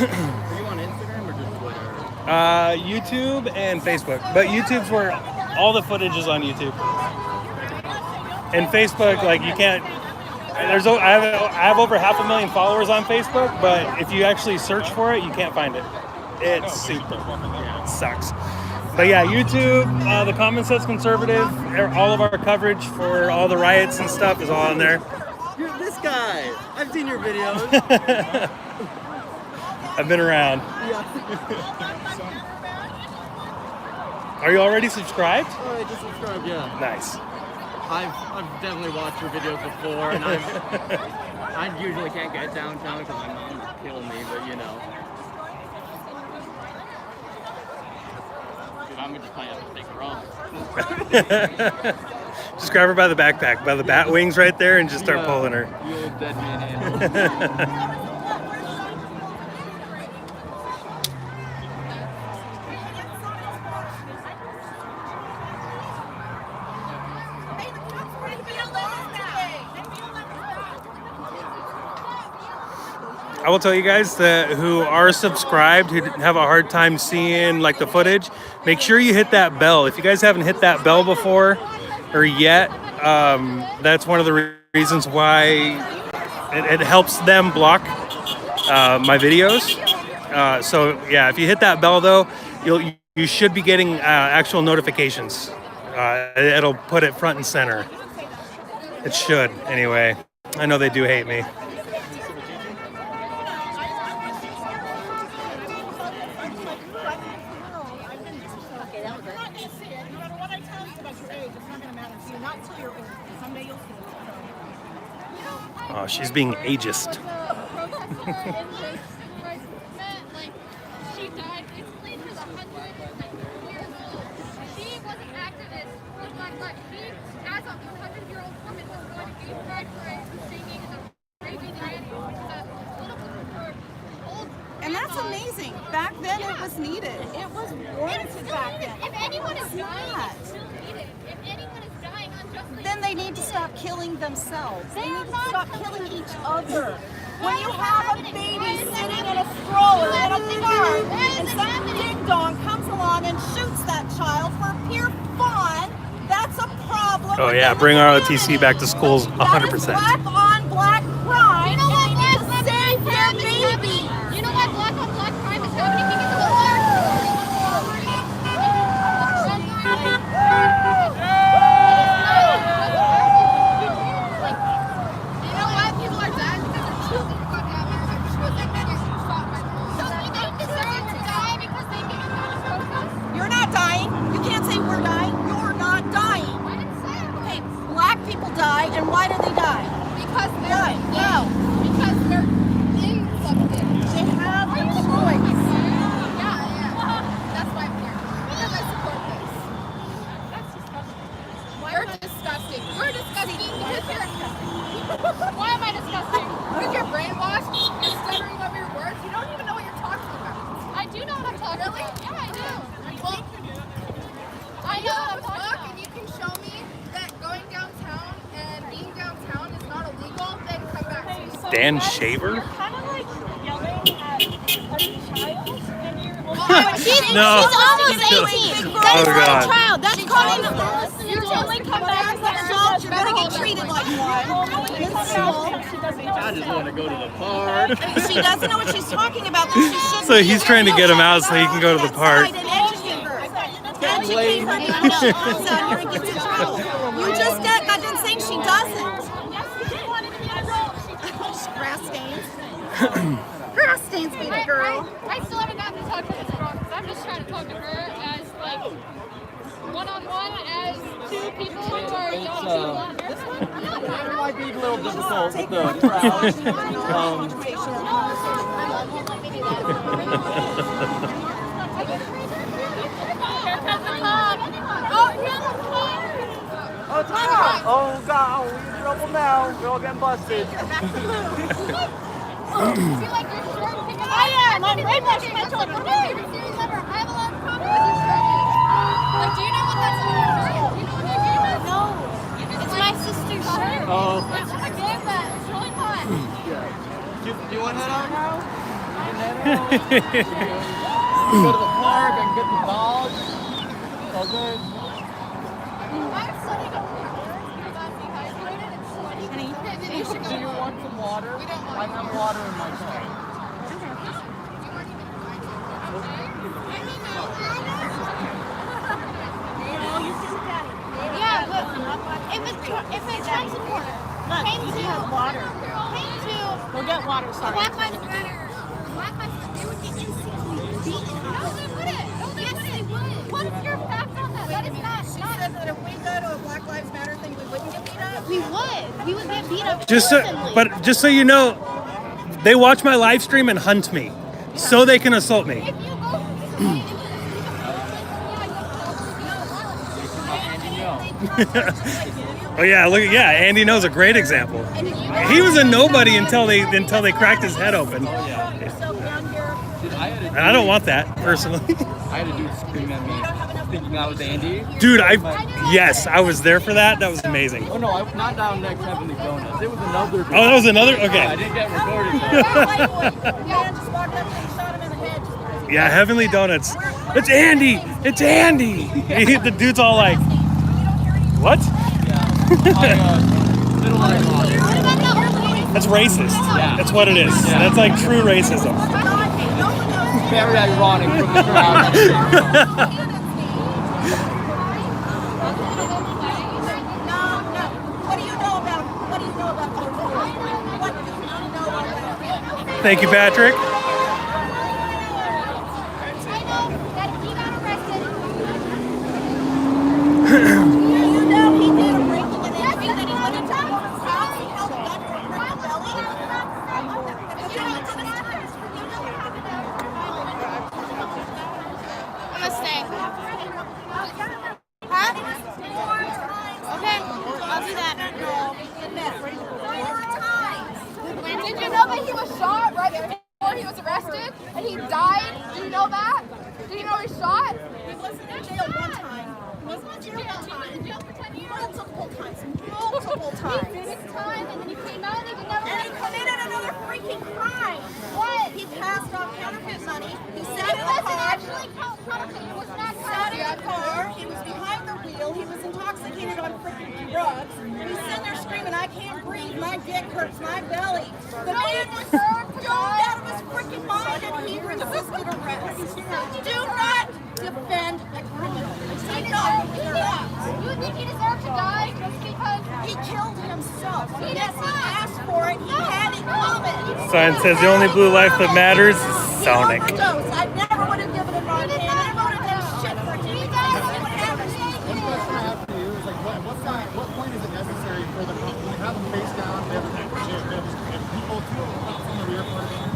Are you on Instagram or just Twitter? YouTube and Facebook. But YouTube's where all the footage is on YouTube. And Facebook, like, you can't. I have over 500,000 followers on Facebook, but if you actually search for it, you can't find it. It's super. It sucks. But yeah, YouTube, the Common Sense Conservative, all of our coverage for all the riots and stuff is all on there. You're this guy. I've seen your videos. I've been around. Are you already subscribed? Oh, I just subscribed, yeah. Nice. I've definitely watched your videos before, and I usually can't get downtown because my mom would kill me, but Dude, I'm just playing to take her off. Just grab her by the backpack, by the bat wings right there, and just start pulling her. You old dead man animal. I will tell you guys that who are subscribed, who have a hard time seeing like the footage, make sure you hit that bell. If you guys haven't hit that bell before or yet, that's one of the reasons why it helps them block my videos. So yeah, if you hit that bell though, you should be getting actual notifications. It'll put it front and center. It should, anyway. I know they do hate me. Oh, she's being ageist. She died recently. She was 100 years old. She was an activist for Black Lives. She, as a 100-year-old woman, was going to gay pride parades and singing and raising their hands for old. And that's amazing. Back then it was needed. It was warranted back then. If anyone is It's dying, not. it's still needed. If anyone is dying unjustly, Then they need to stop killing themselves. They They need are to not stop killing killing each each other. When you have a baby sitting in a stroller in a park and some ding dong comes along and shoots that child for pure fun, that's a problem. Oh yeah, within bring the ROTC community. back to schools That is 100%. black on black crime. You know what? and they need to save their baby. You know what? Black on black crime is happening because of the war. You know why people are dying? Because their children got out of their children getting shot by them. So they deserve to die because they came out of protest. You're not dying. You can't say we're dying. You're not dying. I didn't say it. Okay, black people die, and why do they die? Because Why? they're No. because they're in something. They have the choice. Yeah. That's why I'm here. Because I support this. That's disgusting. You're disgusting. You're disgusting because you're Why am I disgusting? Because you're brainwashed. You're stuttering over your words. You don't even know what you're talking about. I do know what I'm talking about. Yeah, I do. Well, I know what I'm talking about. And you can show me that going downtown and being downtown is not illegal, then come back to me. Dan Shaver? Kind of like yelling at a child, and you're No. She's almost 18. That Oh, is not God. a child. That's calling You're only come back as an adult, you're gonna get treated like one in school. I just want to go to the park. She doesn't know what she's talking about. That she shouldn't So be he's here. trying to get him out so he can go to the park. And educate her. Educate her. So you're gets in trouble. You just got done saying she doesn't. Grass stains. Grass stains, baby girl. I still haven't gotten to talk to this girl because I'm just trying to talk to her as like one-on-one as two people who are young people. It might be a little difficult with the crowd. Oh God, we're in trouble now. We're all getting busted. I am. I'm brainwashing my children. My favorite series ever. I have a lot of problems with you. Like, do you know what that's about? Do you know what that game is? No. It's my sister's shirt. Oh. It's a game that is really fun. Do you want to head out now? You can head out. Go to the park and get the balls. All good. I'm studying up here because I'm dehydrated and sweaty. Okay, then you should Do you go. want some water? We don't want I have water in my car. Yeah, but if it's child support, came to water. Came to We'll get water, sorry. Black Lives Matter. Black Lives Matter. They would get instantly beaten. No, they wouldn't. No, they wouldn't. What is your fact on that? That is not. She said that if we go to a Black Lives Matter thing, we wouldn't get beat up. We would. We would get beat up. Just so, constantly. but just so you know, they watch my live stream and hunt me, so they can assault me. If you go Oh yeah, look, yeah, Andy knows a great example. He was a nobody until they cracked his head open, Dude, I had and I don't want that personally. I had a dude scream at me. thinking I was Andy. Dude, yes, I was there for that. That was amazing. Oh no, not down next Heavenly Donuts. It was another. Oh, that was another? Yeah, I Okay. didn't get recorded. Man just walked up and shot him in the head. Yeah, Heavenly Donuts. It's Andy! It's Andy! The dude's all like, what? That's racist. Yeah. That's what it is. Yeah. That's like true racism. Very ironic from the crowd. What do you know about those boys? What do you know about them? Thank you, Patrick. I know that he got arrested. You know he did a breaking and entering that he went into a woman's house. He held a gun to her belly. I'm gonna stay. Huh? Okay, I'll do that. Did you know that he was shot right before he was arrested? And he died? Did you know that? Did you know he was shot? He wasn't in jail one time. He wasn't in jail one time. Multiple times. Multiple times. He did his time and then he came out and he never. And he committed another freaking crime. What? He passed off counterfeit money. He sat It in the wasn't car. actually counterfeit. It was not Sat in the counterfeit. car. He was behind the wheel. He was intoxicated on freaking drugs. He's sitting there screaming, "I can't breathe. My dick hurts. My belly." The man was stoned out of his freaking mind and he resisted arrest. Do not defend a criminal. You think he deserved to die just because He killed himself. He Yes, did he not. asked for it. He had it coming. Sign says the only blue life that matters is Sonic. He overdosed. I never would have given him Ron Candy. I would have done shit for him. He died. What happened? The question I have for you is like, what point is it necessary for the company to have them face down, they have people from the rear part of him,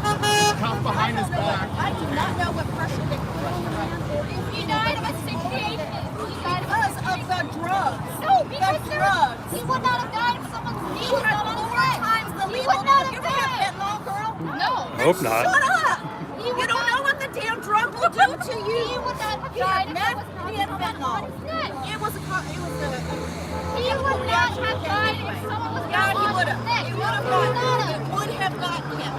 cuff behind his back? I do not know what pressure they put on the man or if he died of asphyxiation. He died because of the drugs. No, because the drugs. he would not have died if someone's knee He was had not on the 4 way. times the He legal. would not You have ever have died. fentanyl, girl? No. Hope not. Shut up. You don't know what the damn drug will do to you. He would not have He died had if meth. it was He had not fentanyl. on his neck. It was a. He would not have died if someone was Yeah, not he on would his have. neck. It would have gotten him. It would have gotten him.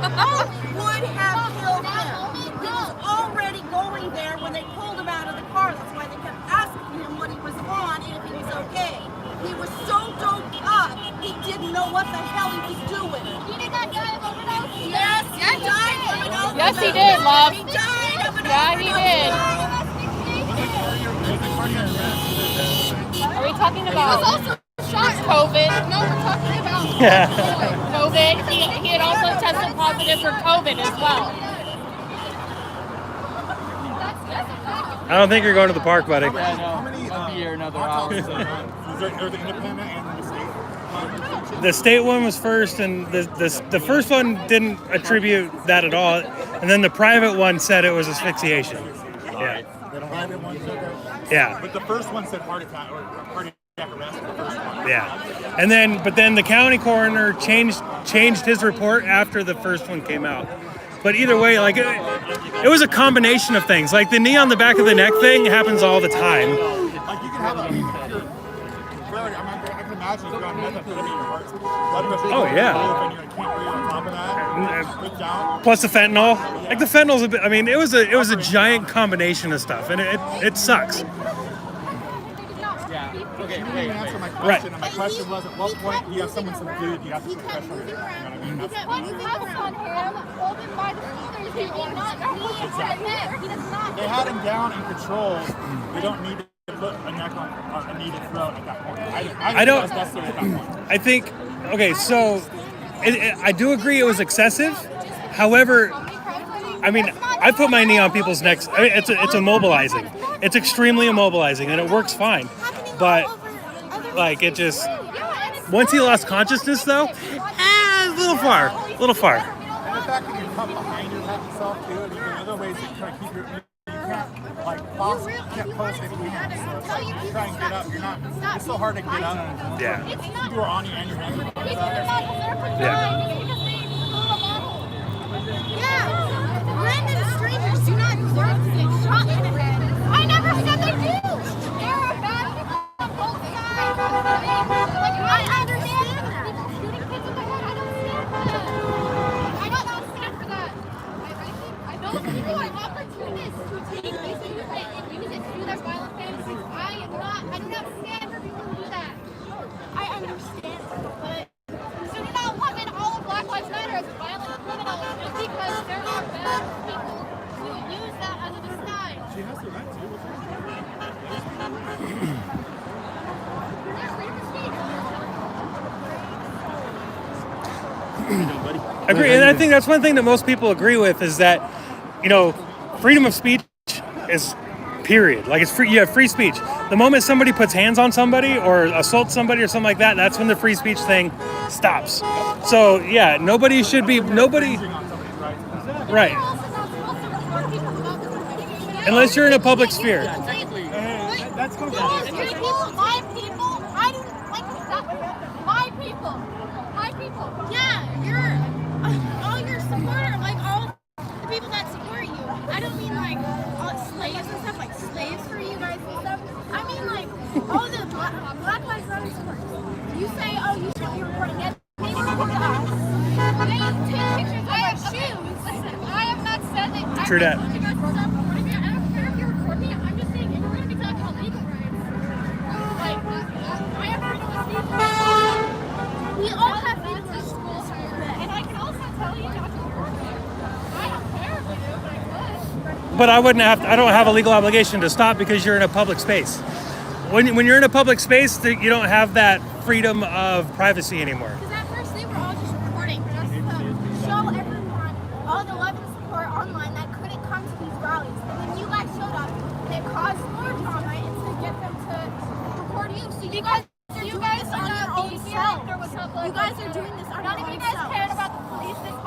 Would have killed him. He was already going there when they pulled him out of the car. That's why they kept asking him what he was on and if he was okay. He was so doped up, he didn't know what the hell he was doing. He did not die of overdose. Yes, he died of an overdose. Yes, he did, love. He died of an Yeah, he did. Are we talking He was about also shot. COVID? No, we're talking about COVID. He had also tested positive for COVID as well. I don't think you're going to the park, buddy. Yeah, no. One beer, another hour. Is there the independent and the state? The state one was first, and the first one didn't attribute that at all. And then the private one said it was asphyxiation. Yeah. The private one said that? Yeah. But the first one said heart attack or cardiac arrest. The first one. Yeah. And then the county coroner changed his report after the first one came out. But either way, like it was a combination of things. Like the knee on the back of the neck thing happens all the time. Like you can have I can imagine if you're on methamphetamine, your heart's blood pressure. Oh, yeah. And you can't breathe on top of that. Put down. Plus the fentanyl. Like the fentanyl's a bit. I mean, it was a giant combination of stuff, and it sucks. Yeah. Okay, You wait, didn't answer my Right. question, and my question was, at what point do you have someone subdued? Do you have to put pressure on it? You know what I mean? That's When he cuffs on him, hold him by the shoulders, he will not knee into the neck. He does not. They had him down in control. You don't need to put a neck on a needed throat at that point. I don't- think that's necessary at that point. I think. Okay, so I do agree it was excessive. However, I mean, I put my knee on people's necks. I mean, it's immobilizing. It's extremely immobilizing, and it works fine. But like it just once he lost consciousness, though, a little far. And the fact that you're cut behind yourself too, and there's other ways to try to keep your. You can't like post, you can't post if you can't. So you try and get up. You're not. It's so hard to get up. Yeah. You are on you and your hand. Yeah. Random strangers do not deserve to get shot in the head. I never said they do. Agree, and I think that's one thing that most people agree with is that, freedom of speech is period. Like it's free. You have free speech. The moment somebody puts hands on somebody or assaults somebody or something like that, that's when the free speech thing stops. So yeah, nobody should be right. Unless you're in a public sphere. That's my people. Yeah, all your supporters, like all the people that support you. I don't mean like all slaves and stuff, like slaves for you guys and stuff. I mean like all the Black Lives Matter supporters. You say, oh, you should be reporting it. They come to us. They take pictures of our shoes. Listen, I have not said that. True that. You guys stop recording me. I don't care if you record me. I'm just saying, if we're going to be talking about legal rights, like, I have freedom of speech. We all have freedom of speech. And I can also tell you not to record me. I don't care if you do, but I could. But I don't have a legal obligation to stop because you're in a public space. When you're in a public space, you don't have that freedom of privacy anymore. Because at first they were all just recording just to show everyone all the love and support online that couldn't come to these rallies. And then you guys showed up and it caused more drama and to get them to record you. So you guys are doing this on your own self. You guys are doing this on your own self. None of you guys cared about the police this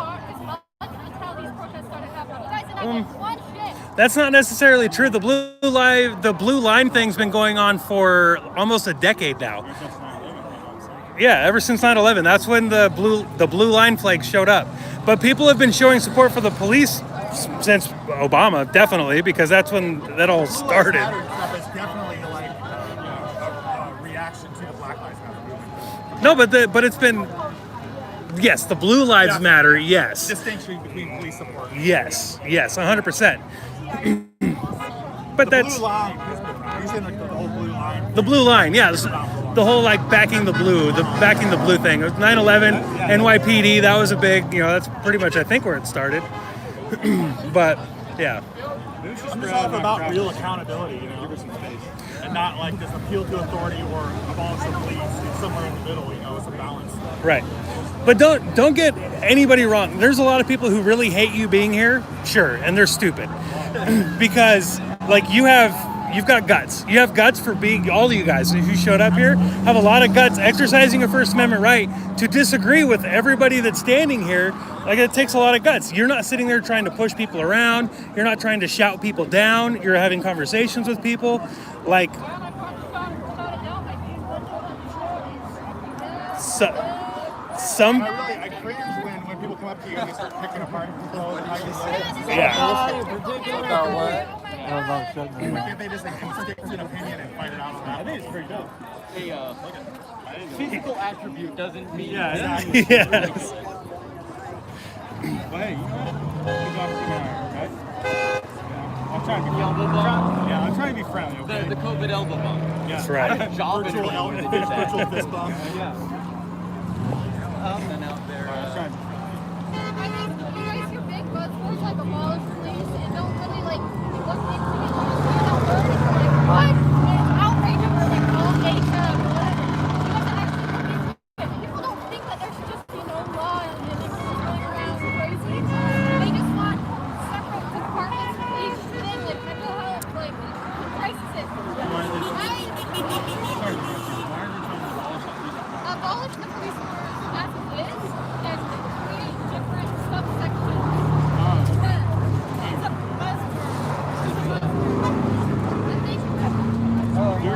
much until these protests started happening. You guys did not get one shit. That's not necessarily true. The blue line thing's been going on for almost a decade now. Yeah, ever since 9/11. That's when the blue line flag showed up. But people have been showing support for the police since Obama, definitely, because that's when that all started. Stuff is definitely like a reaction to the Black Lives Matter movement. No, but it's been, yes, the blue lives matter, yes. Distinction between police support. Yes, 100%. But The that's blue line. Are you saying like the whole blue line? the blue line, yeah. The whole like backing the blue thing. It was 9/11, NYPD, that was a big, that's pretty much I think where it started. But yeah. It's just about real accountability, and not like this appeal to authority or abolish the police. It's somewhere in the middle, it's a balance. Right. But don't get anybody wrong. There's a lot of people who really hate you being here, sure, and they're stupid. Because like you've got guts. You have guts for being, all of you guys who showed up here have a lot of guts exercising your First Amendment right to disagree with everybody that's standing here. Like it takes a lot of guts. You're not sitting there trying to push people around. You're not trying to shout people down. You're having conversations with people. Like, some. I cringe when people come up to you and they start picking apart people and how you say it. Yeah. Why can't they just stick to an opinion and fight it out on that? I think it's pretty dope. Physical attribute doesn't mean exactly. Yes. Well, hey, good job for right? I'm trying to be I'm trying to be friendly, okay? the COVID elbow bump. That's right. Job is Virtual going to do that. virtual fist bump. And out there. I think you guys hear big buzzwords like abolish police and don't really like look into it. You don't learn it. Like what? It's outrage over like Asia or whatever. It doesn't actually look into it. People don't think that there should just be no law and everyone's going around crazy. They just want separate departments for each thing, like mental health, like crisis. Abolish the police force as it is and create different subsections. It's a buzzword.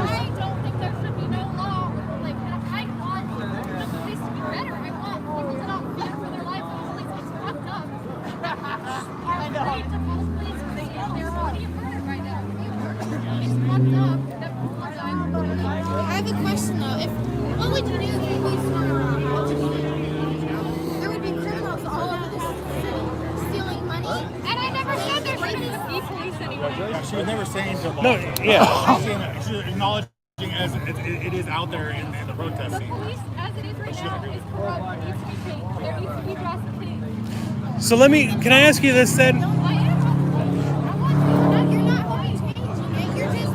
I don't think there should be no law. Like, I want the police to be better. I want people to not fear for their lives when the police gets fucked up. I know. The police they're already murdered right now. It's fucked up that people are dying for their lives. I have a question though. What would you do if the police were there would be criminals all over this city stealing money. And I never said there shouldn't be police anyway. Yeah, she was never saying to No, yeah. She's acknowledging as it is out there in the protest The scene. police, as it is right now, is corrupt. It needs to be changed. There needs to be drastic change. So can I ask you this then? You're not going to change. You're just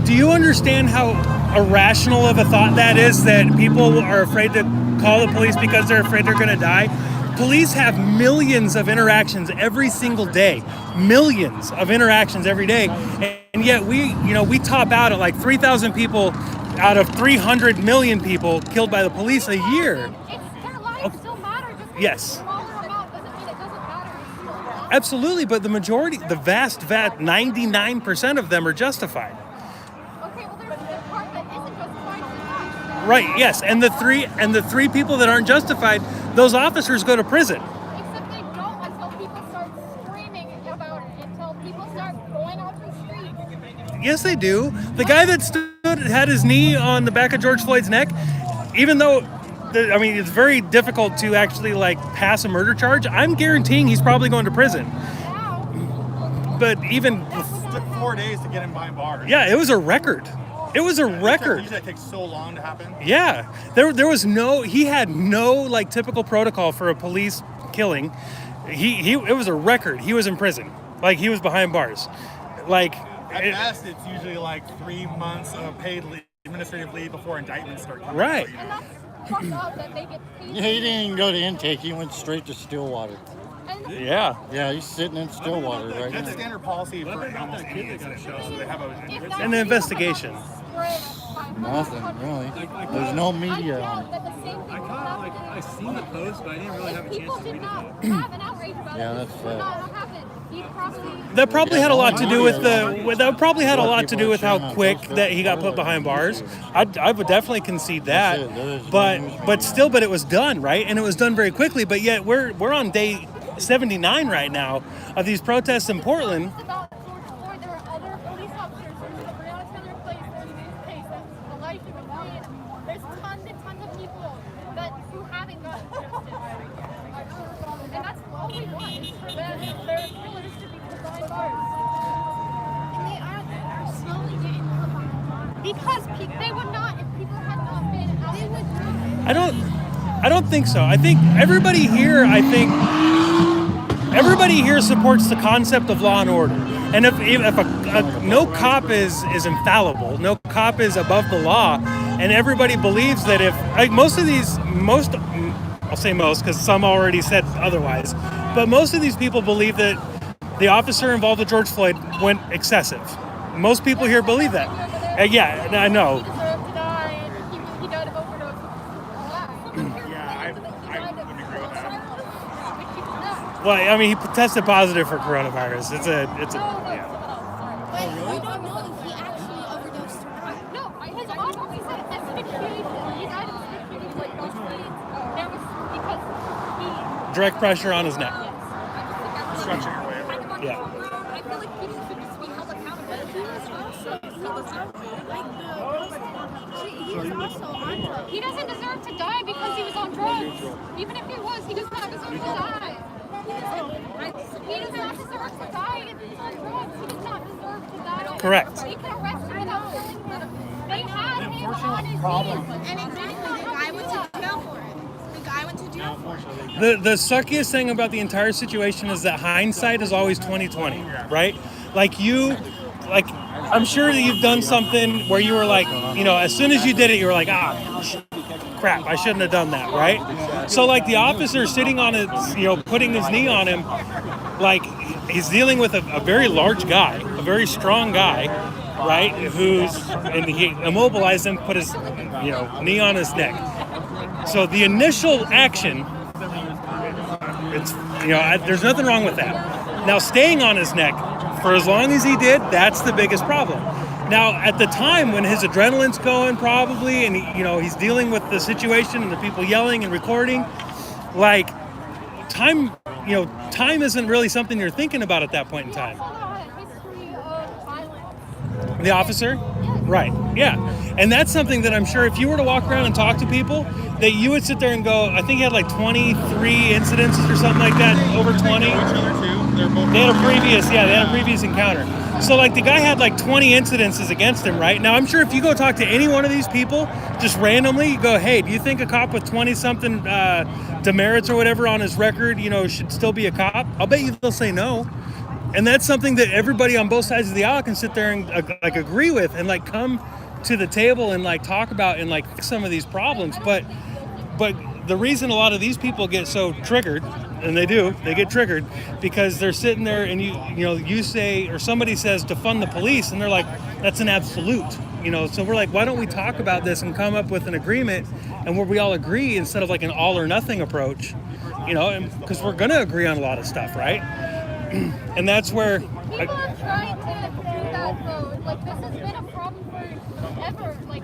Do you understand how irrational of a thought that is, that people are afraid to call the police because they're afraid they're going to die. Police have millions of interactions every single day, millions of interactions every day, and yet we top out at like 3,000 people out of 300 million people killed by the police a year. Their lives still matter. Just Yes. a smaller amount doesn't mean it doesn't matter. It's still matter. Absolutely, but the majority, the vast 99% of them are justified. Okay, well there's a part that isn't justified and not. Right, yes, and the three people that aren't justified, those officers go to prison. Except they don't until people start screaming about it, until people start going out the streets. Yes, they do. The guy that had his knee on the back of George Floyd's neck, even though, it's very difficult to actually like pass a murder charge. I'm guaranteeing he's probably going to prison. But even, It took 4 days to get him behind bars. yeah, it was a record. It was a record. Usually that takes so long to happen. Yeah, there was he had no like typical protocol for a police killing. It was a record. He was in prison, like he was behind bars, like. At best, it's usually like 3 months of paid administrative leave before indictments start coming. Right. And that's fucked up that they get paid. Yeah, he didn't even go to intake. He went straight to Stillwater. Yeah. Yeah, he's sitting in Stillwater right That's now. standard policy for almost any incident show. So they have An investigation. Nothing, really. There's no media on it. I seen the post, but I didn't really have a chance People to did read not it. have an outrage about Yeah, it. that's It sad. did not happen. He probably That probably had a lot to do with that probably had a lot to do with how quick that he got put behind bars. I would definitely concede that, but it was done, right, and it was done very quickly. But yet we're on day 79 right now of these protests in Portland. about George Floyd. There were other police officers. There's Breonna Taylor Place. There's this case. There's Elijah McClain. There's tons and tons of people who haven't gotten justice. And that's all we want is for their killers to be put behind bars. And they are slowly getting put behind bars. Because they would not if people had not been out. They would not. I don't think so. I think everybody here supports the concept of law and order. And if no cop is infallible, no cop is above the law, and everybody believes that I'll say most because some already said otherwise, but most of these people believe that the officer involved with George Floyd went excessive. Most people here believe that. Yeah, I know. He deserved to die, and he died of overdose. I wouldn't agree with that. Well, I mean, he tested positive for coronavirus. It's a yeah. But we don't know if he actually overdosed or not. No, his autopsy said asphyxiation. He died of asphyxiation, like mostly. There was because he. Direct pressure on his neck. Stretching your way. Yeah. I feel like people should just be held accountable. He was also on drugs. He doesn't deserve to die because he was on drugs. Even if he was, he does not deserve to die. He does not deserve to die if he's on drugs. He does not deserve to die. Correct. They can arrest him without killing him. They had him on his knees. And exactly, the guy went to jail for it. The guy went to jail for it. The suckiest thing about the entire situation is that hindsight is always 20/20, right? I'm sure that you've done something where you were like, as soon as you did it, you were like, crap, I shouldn't have done that, right? So like the officer sitting on his, putting his knee on him, like he's dealing with a very large guy, a very strong guy, right? And he immobilized him, put his, knee on his neck. So the initial action, there's nothing wrong with that. Now staying on his neck for as long as he did, that's the biggest problem. Now, at the time when his adrenaline's going probably, and he's dealing with the situation and the people yelling and recording, like time isn't really something you're thinking about at that point in time. The officer? Right, yeah. And that's something that I'm sure if you were to walk around and talk to people, that you would sit there and go, I think he had like 23 incidences or something like that, over 20. They had a previous encounter. So like the guy had like 20 incidences against him, right? Now I'm sure if you go talk to any one of these people, just randomly, you go, hey, do you think a cop with 20-something demerits or whatever on his record, should still be a cop? I'll bet you they'll say no. And that's something that everybody on both sides of the aisle can sit there and agree with and come to the table and talk about and fix some of these problems. But but the reason a lot of these people get so triggered, and they get triggered because they're sitting there and you say, or somebody says defund the police, and they're like, that's an absolute. So we're like, why don't we talk about this and come up with an agreement and where we all agree instead of like an all or nothing approach, because we're going to agree on a lot of stuff, right? And that's where People are trying to do that though. Like, this has been a problem forever. Like,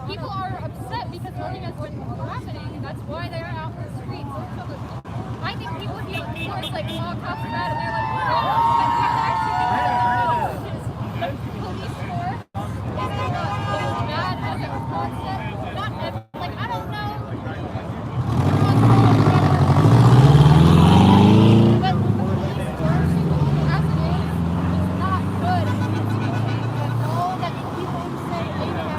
people are upset because nothing has been happening, and that's why they're out in the streets. I think people hear reports like, oh, cops are bad, and they're like, oh, but people actually the police force is bad as a concept. Not every, like, I don't know. But the police force, as it is not good. And all that people say they have.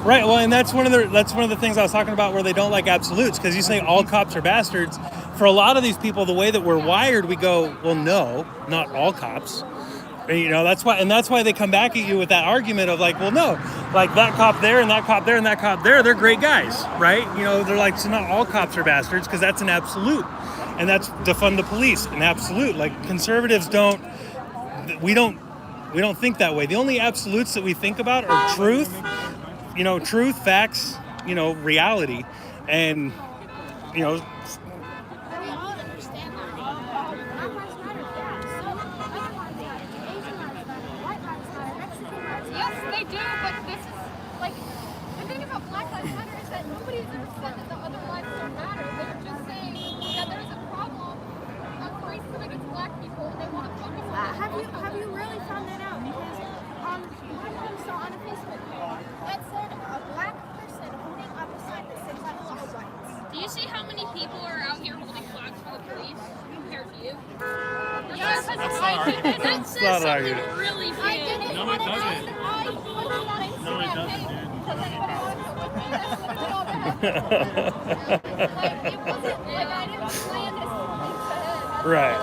Right. Well, and that's one of the things I was talking about where they don't like absolutes, because you say all cops are bastards. For a lot of these people, the way that we're wired, we go, well, no, not all cops. And, that's why they come back at you with that argument of like, well, no, like that cop there and that cop there and that cop there, they're great guys, right? They're like, so not all cops are bastards, because that's an absolute, and that's defund the police, an absolute. Like, conservatives we don't think that way. The only absolutes that we think about are truth, facts, reality, and Yes, they do, but this is like the thing about Black Lives Matter is that nobody's ever said that the other lives don't matter. They're just saying that there's a problem of racism against Black people, and they want to focus on that. Have you really found that out? Because one I saw on a Facebook page that said a Black person holding up a sign that said "Left all whites." Do you see how many people are out here holding flags for the police compared to you? Yes, That says something really big. I did it. No, it doesn't. I put it on Instagram. No, it doesn't, dude. Because I want to put my like, it wasn't like I didn't plan this fully to him. right.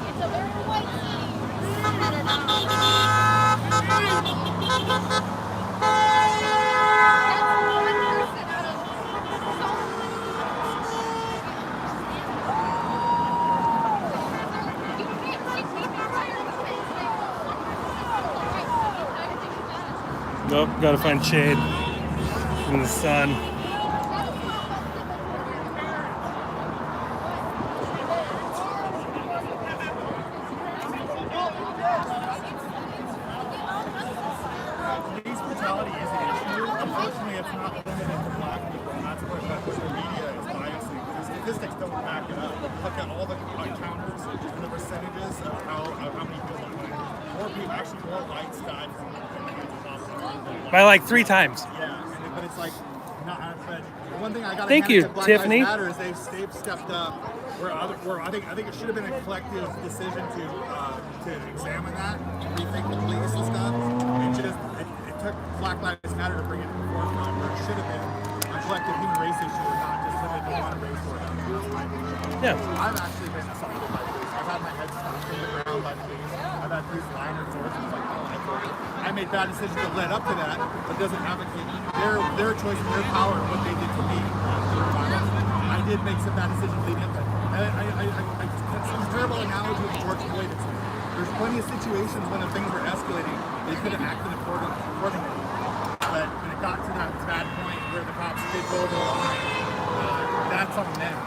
It's a very white Nope, gotta find shade in the sun. Police brutality is an issue. Unfortunately, it's not limited to Black people, and that's what the media is biasing. The statistics don't back it up. Look at all the counters and the percentages of how many people more people, actually more whites died from the hands of cops. By like 3 times. Yeah, but it's like, not, but the one thing I got to Thank hand you, to Black Tiffany. Lives Matter is they've stepped up. Where I think it should have been a collective decision to examine that, rethink the police and stuff. It took Black Lives Matter to bring it to the forefront, where it should have been a collective human race issue, not just something to want to raise for them. Yeah. I've actually been assaulted by police. I've had my head stomped in the ground by police. I've had police liners or things like that. I made bad decisions that led up to that, but doesn't advocate their choice and their power and what they did to me. I did make some bad decisions leading up to that. Some terrible analogy with George Floyd. There's plenty of situations when the things were escalating, they could have acted accordingly. But when it got to that bad point where the cops did go over the line, that's on them.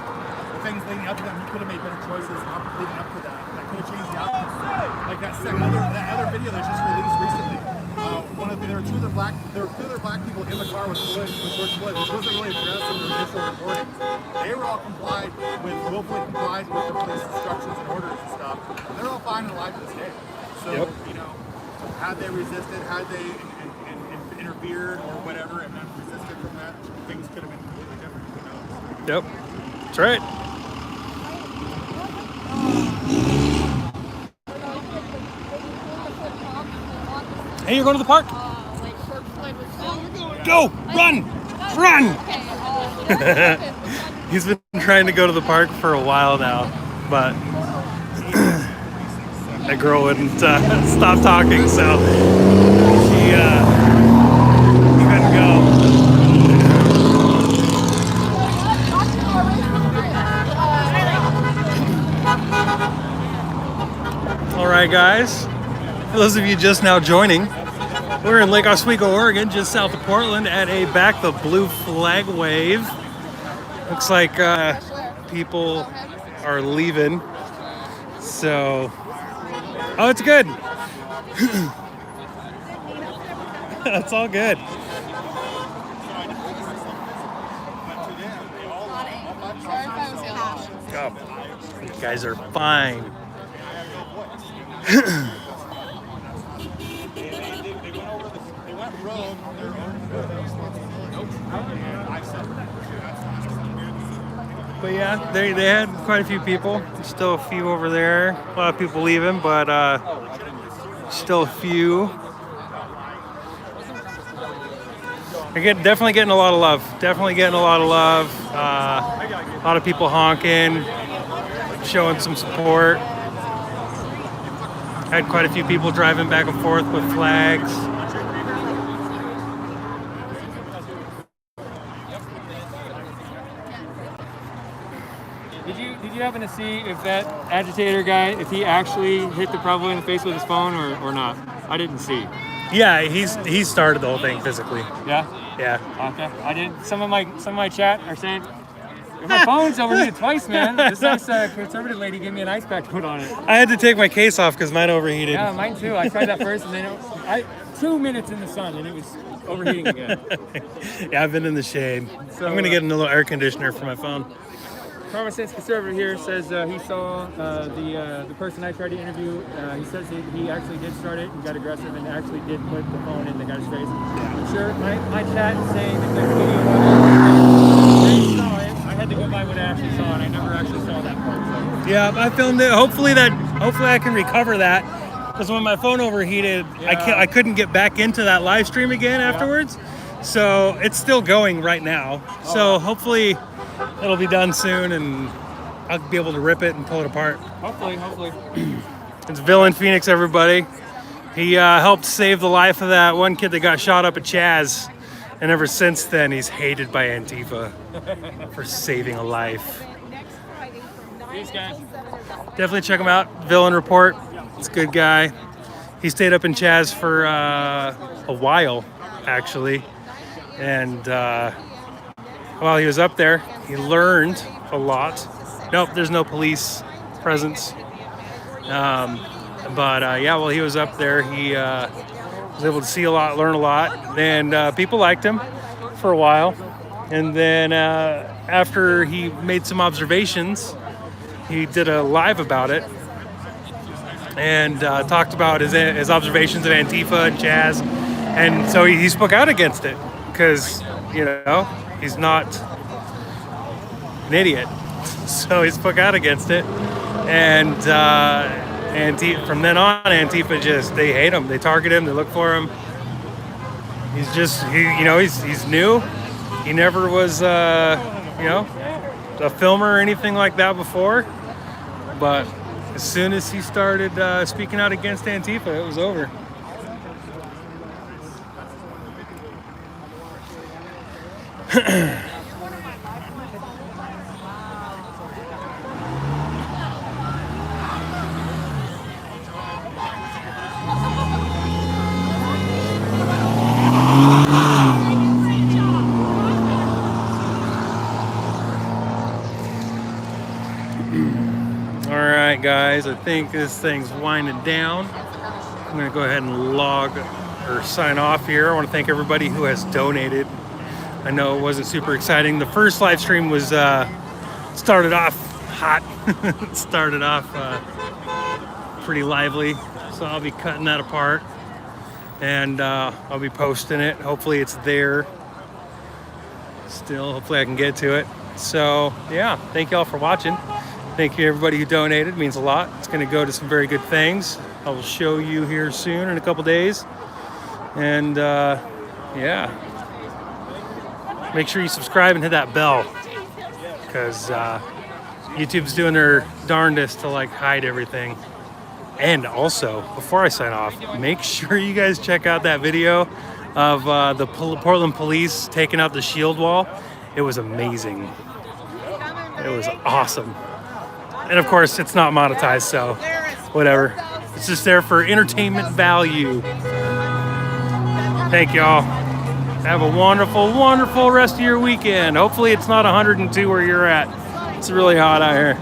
The things leading up to them, he could have made better choices leading up to that. That could have changed the outcome. Like that other video that just released recently. There were two other black people in the car with George Floyd, which wasn't really addressed in the initial recordings. They were all willfully complied with the police instructions and orders and stuff. And they're all fine and alive to this day. So, had they resisted, had they interfered or whatever, and then resisted from that, things could have been completely different. Who knows? Yep. That's right. Hey, you're going to the park? Go! Run! Run! He's been trying to go to the park for a while now, but That girl wouldn't stop talking, so she couldn't go. All right, guys. For those of you just now joining, we're in Lake Oswego, Oregon, just south of Portland, at a Back the Blue Flag Wave. Looks like people are leaving. So, oh, it's good. That's all good. Oh, you guys are fine. But yeah, they had quite a few people. There's still a few over there. A lot of people leaving, but still a few. They're definitely getting a lot of love. Definitely getting a lot of love. A lot of people honking, showing some support. Had quite a few people driving back and forth with flags. Did you happen to see if that agitator guy, if he actually hit the Provo in the face with his phone or not? I didn't see. Yeah, he started the whole thing physically. Yeah? Yeah. Okay. I did. Some of my chat are saying my phone's overheated twice, man. This nice conservative lady gave me an ice pack to put on it. I had to take my case off because mine overheated. Yeah, mine too. I tried that first, and then 2 minutes in the sun, and it was overheating again. Yeah, I've been in the shade. So, I'm gonna get a little air conditioner for my phone. Common Sense Conservative here says he saw the person I tried to interview. He says he actually did start it and got aggressive and actually did put the phone in the guy's face. Yeah. I'm sure my chat is saying that there's video of it. They saw it. I had to go by what I actually saw, and I never actually saw that part. So. Yeah, I filmed it. Hopefully I can recover that. Because when my phone overheated, yeah. I couldn't get back into that live stream again afterwards. So it's still going right now. So hopefully it'll be done soon and I'll be able to rip it and pull it apart. Hopefully. It's Villain Phoenix, everybody. He helped save the life of that one kid that got shot up at Chaz. And ever since then, he's hated by Antifa for saving a life. Thanks, guys. Definitely check him out. Villain Report. It's a good guy. He stayed up in Chaz for a while, actually. And while he was up there, he learned a lot. Nope, there's no police presence. But while he was up there, he was able to see a lot, learn a lot. And people liked him for a while. And then after he made some observations, he did a live about it. And talked about his observations of Antifa and Chaz. And so he spoke out against it because, he's not an idiot. So he spoke out against it. And from then on, Antifa they hate him. They target him. They look for him. He's he's new. He never was, a filmer or anything like that before. But as soon as he started speaking out against Antifa, it was over. Alright guys, I think this thing's winding down. I'm going to go ahead and sign off here. I want to thank everybody who has donated. I know it wasn't super exciting. The first live stream was started off hot. It started off pretty lively. So I'll be cutting that apart and I'll be posting it. Hopefully it's there still. Hopefully I can get to it. So yeah, thank you all for watching. Thank you everybody who donated. It means a lot. It's going to go to some very good things. I will show you here soon in a couple days. And yeah. Make sure you subscribe and hit that bell because YouTube's doing their darndest to hide everything. And also, before I sign off, make sure you guys check out that video of the Portland police taking out the shield wall. It was amazing. It was awesome. And of course, it's not monetized, so whatever. It's just there for entertainment value. Thank y'all. Have a wonderful, wonderful rest of your weekend. Hopefully it's not 102 where you're at. It's really hot out here.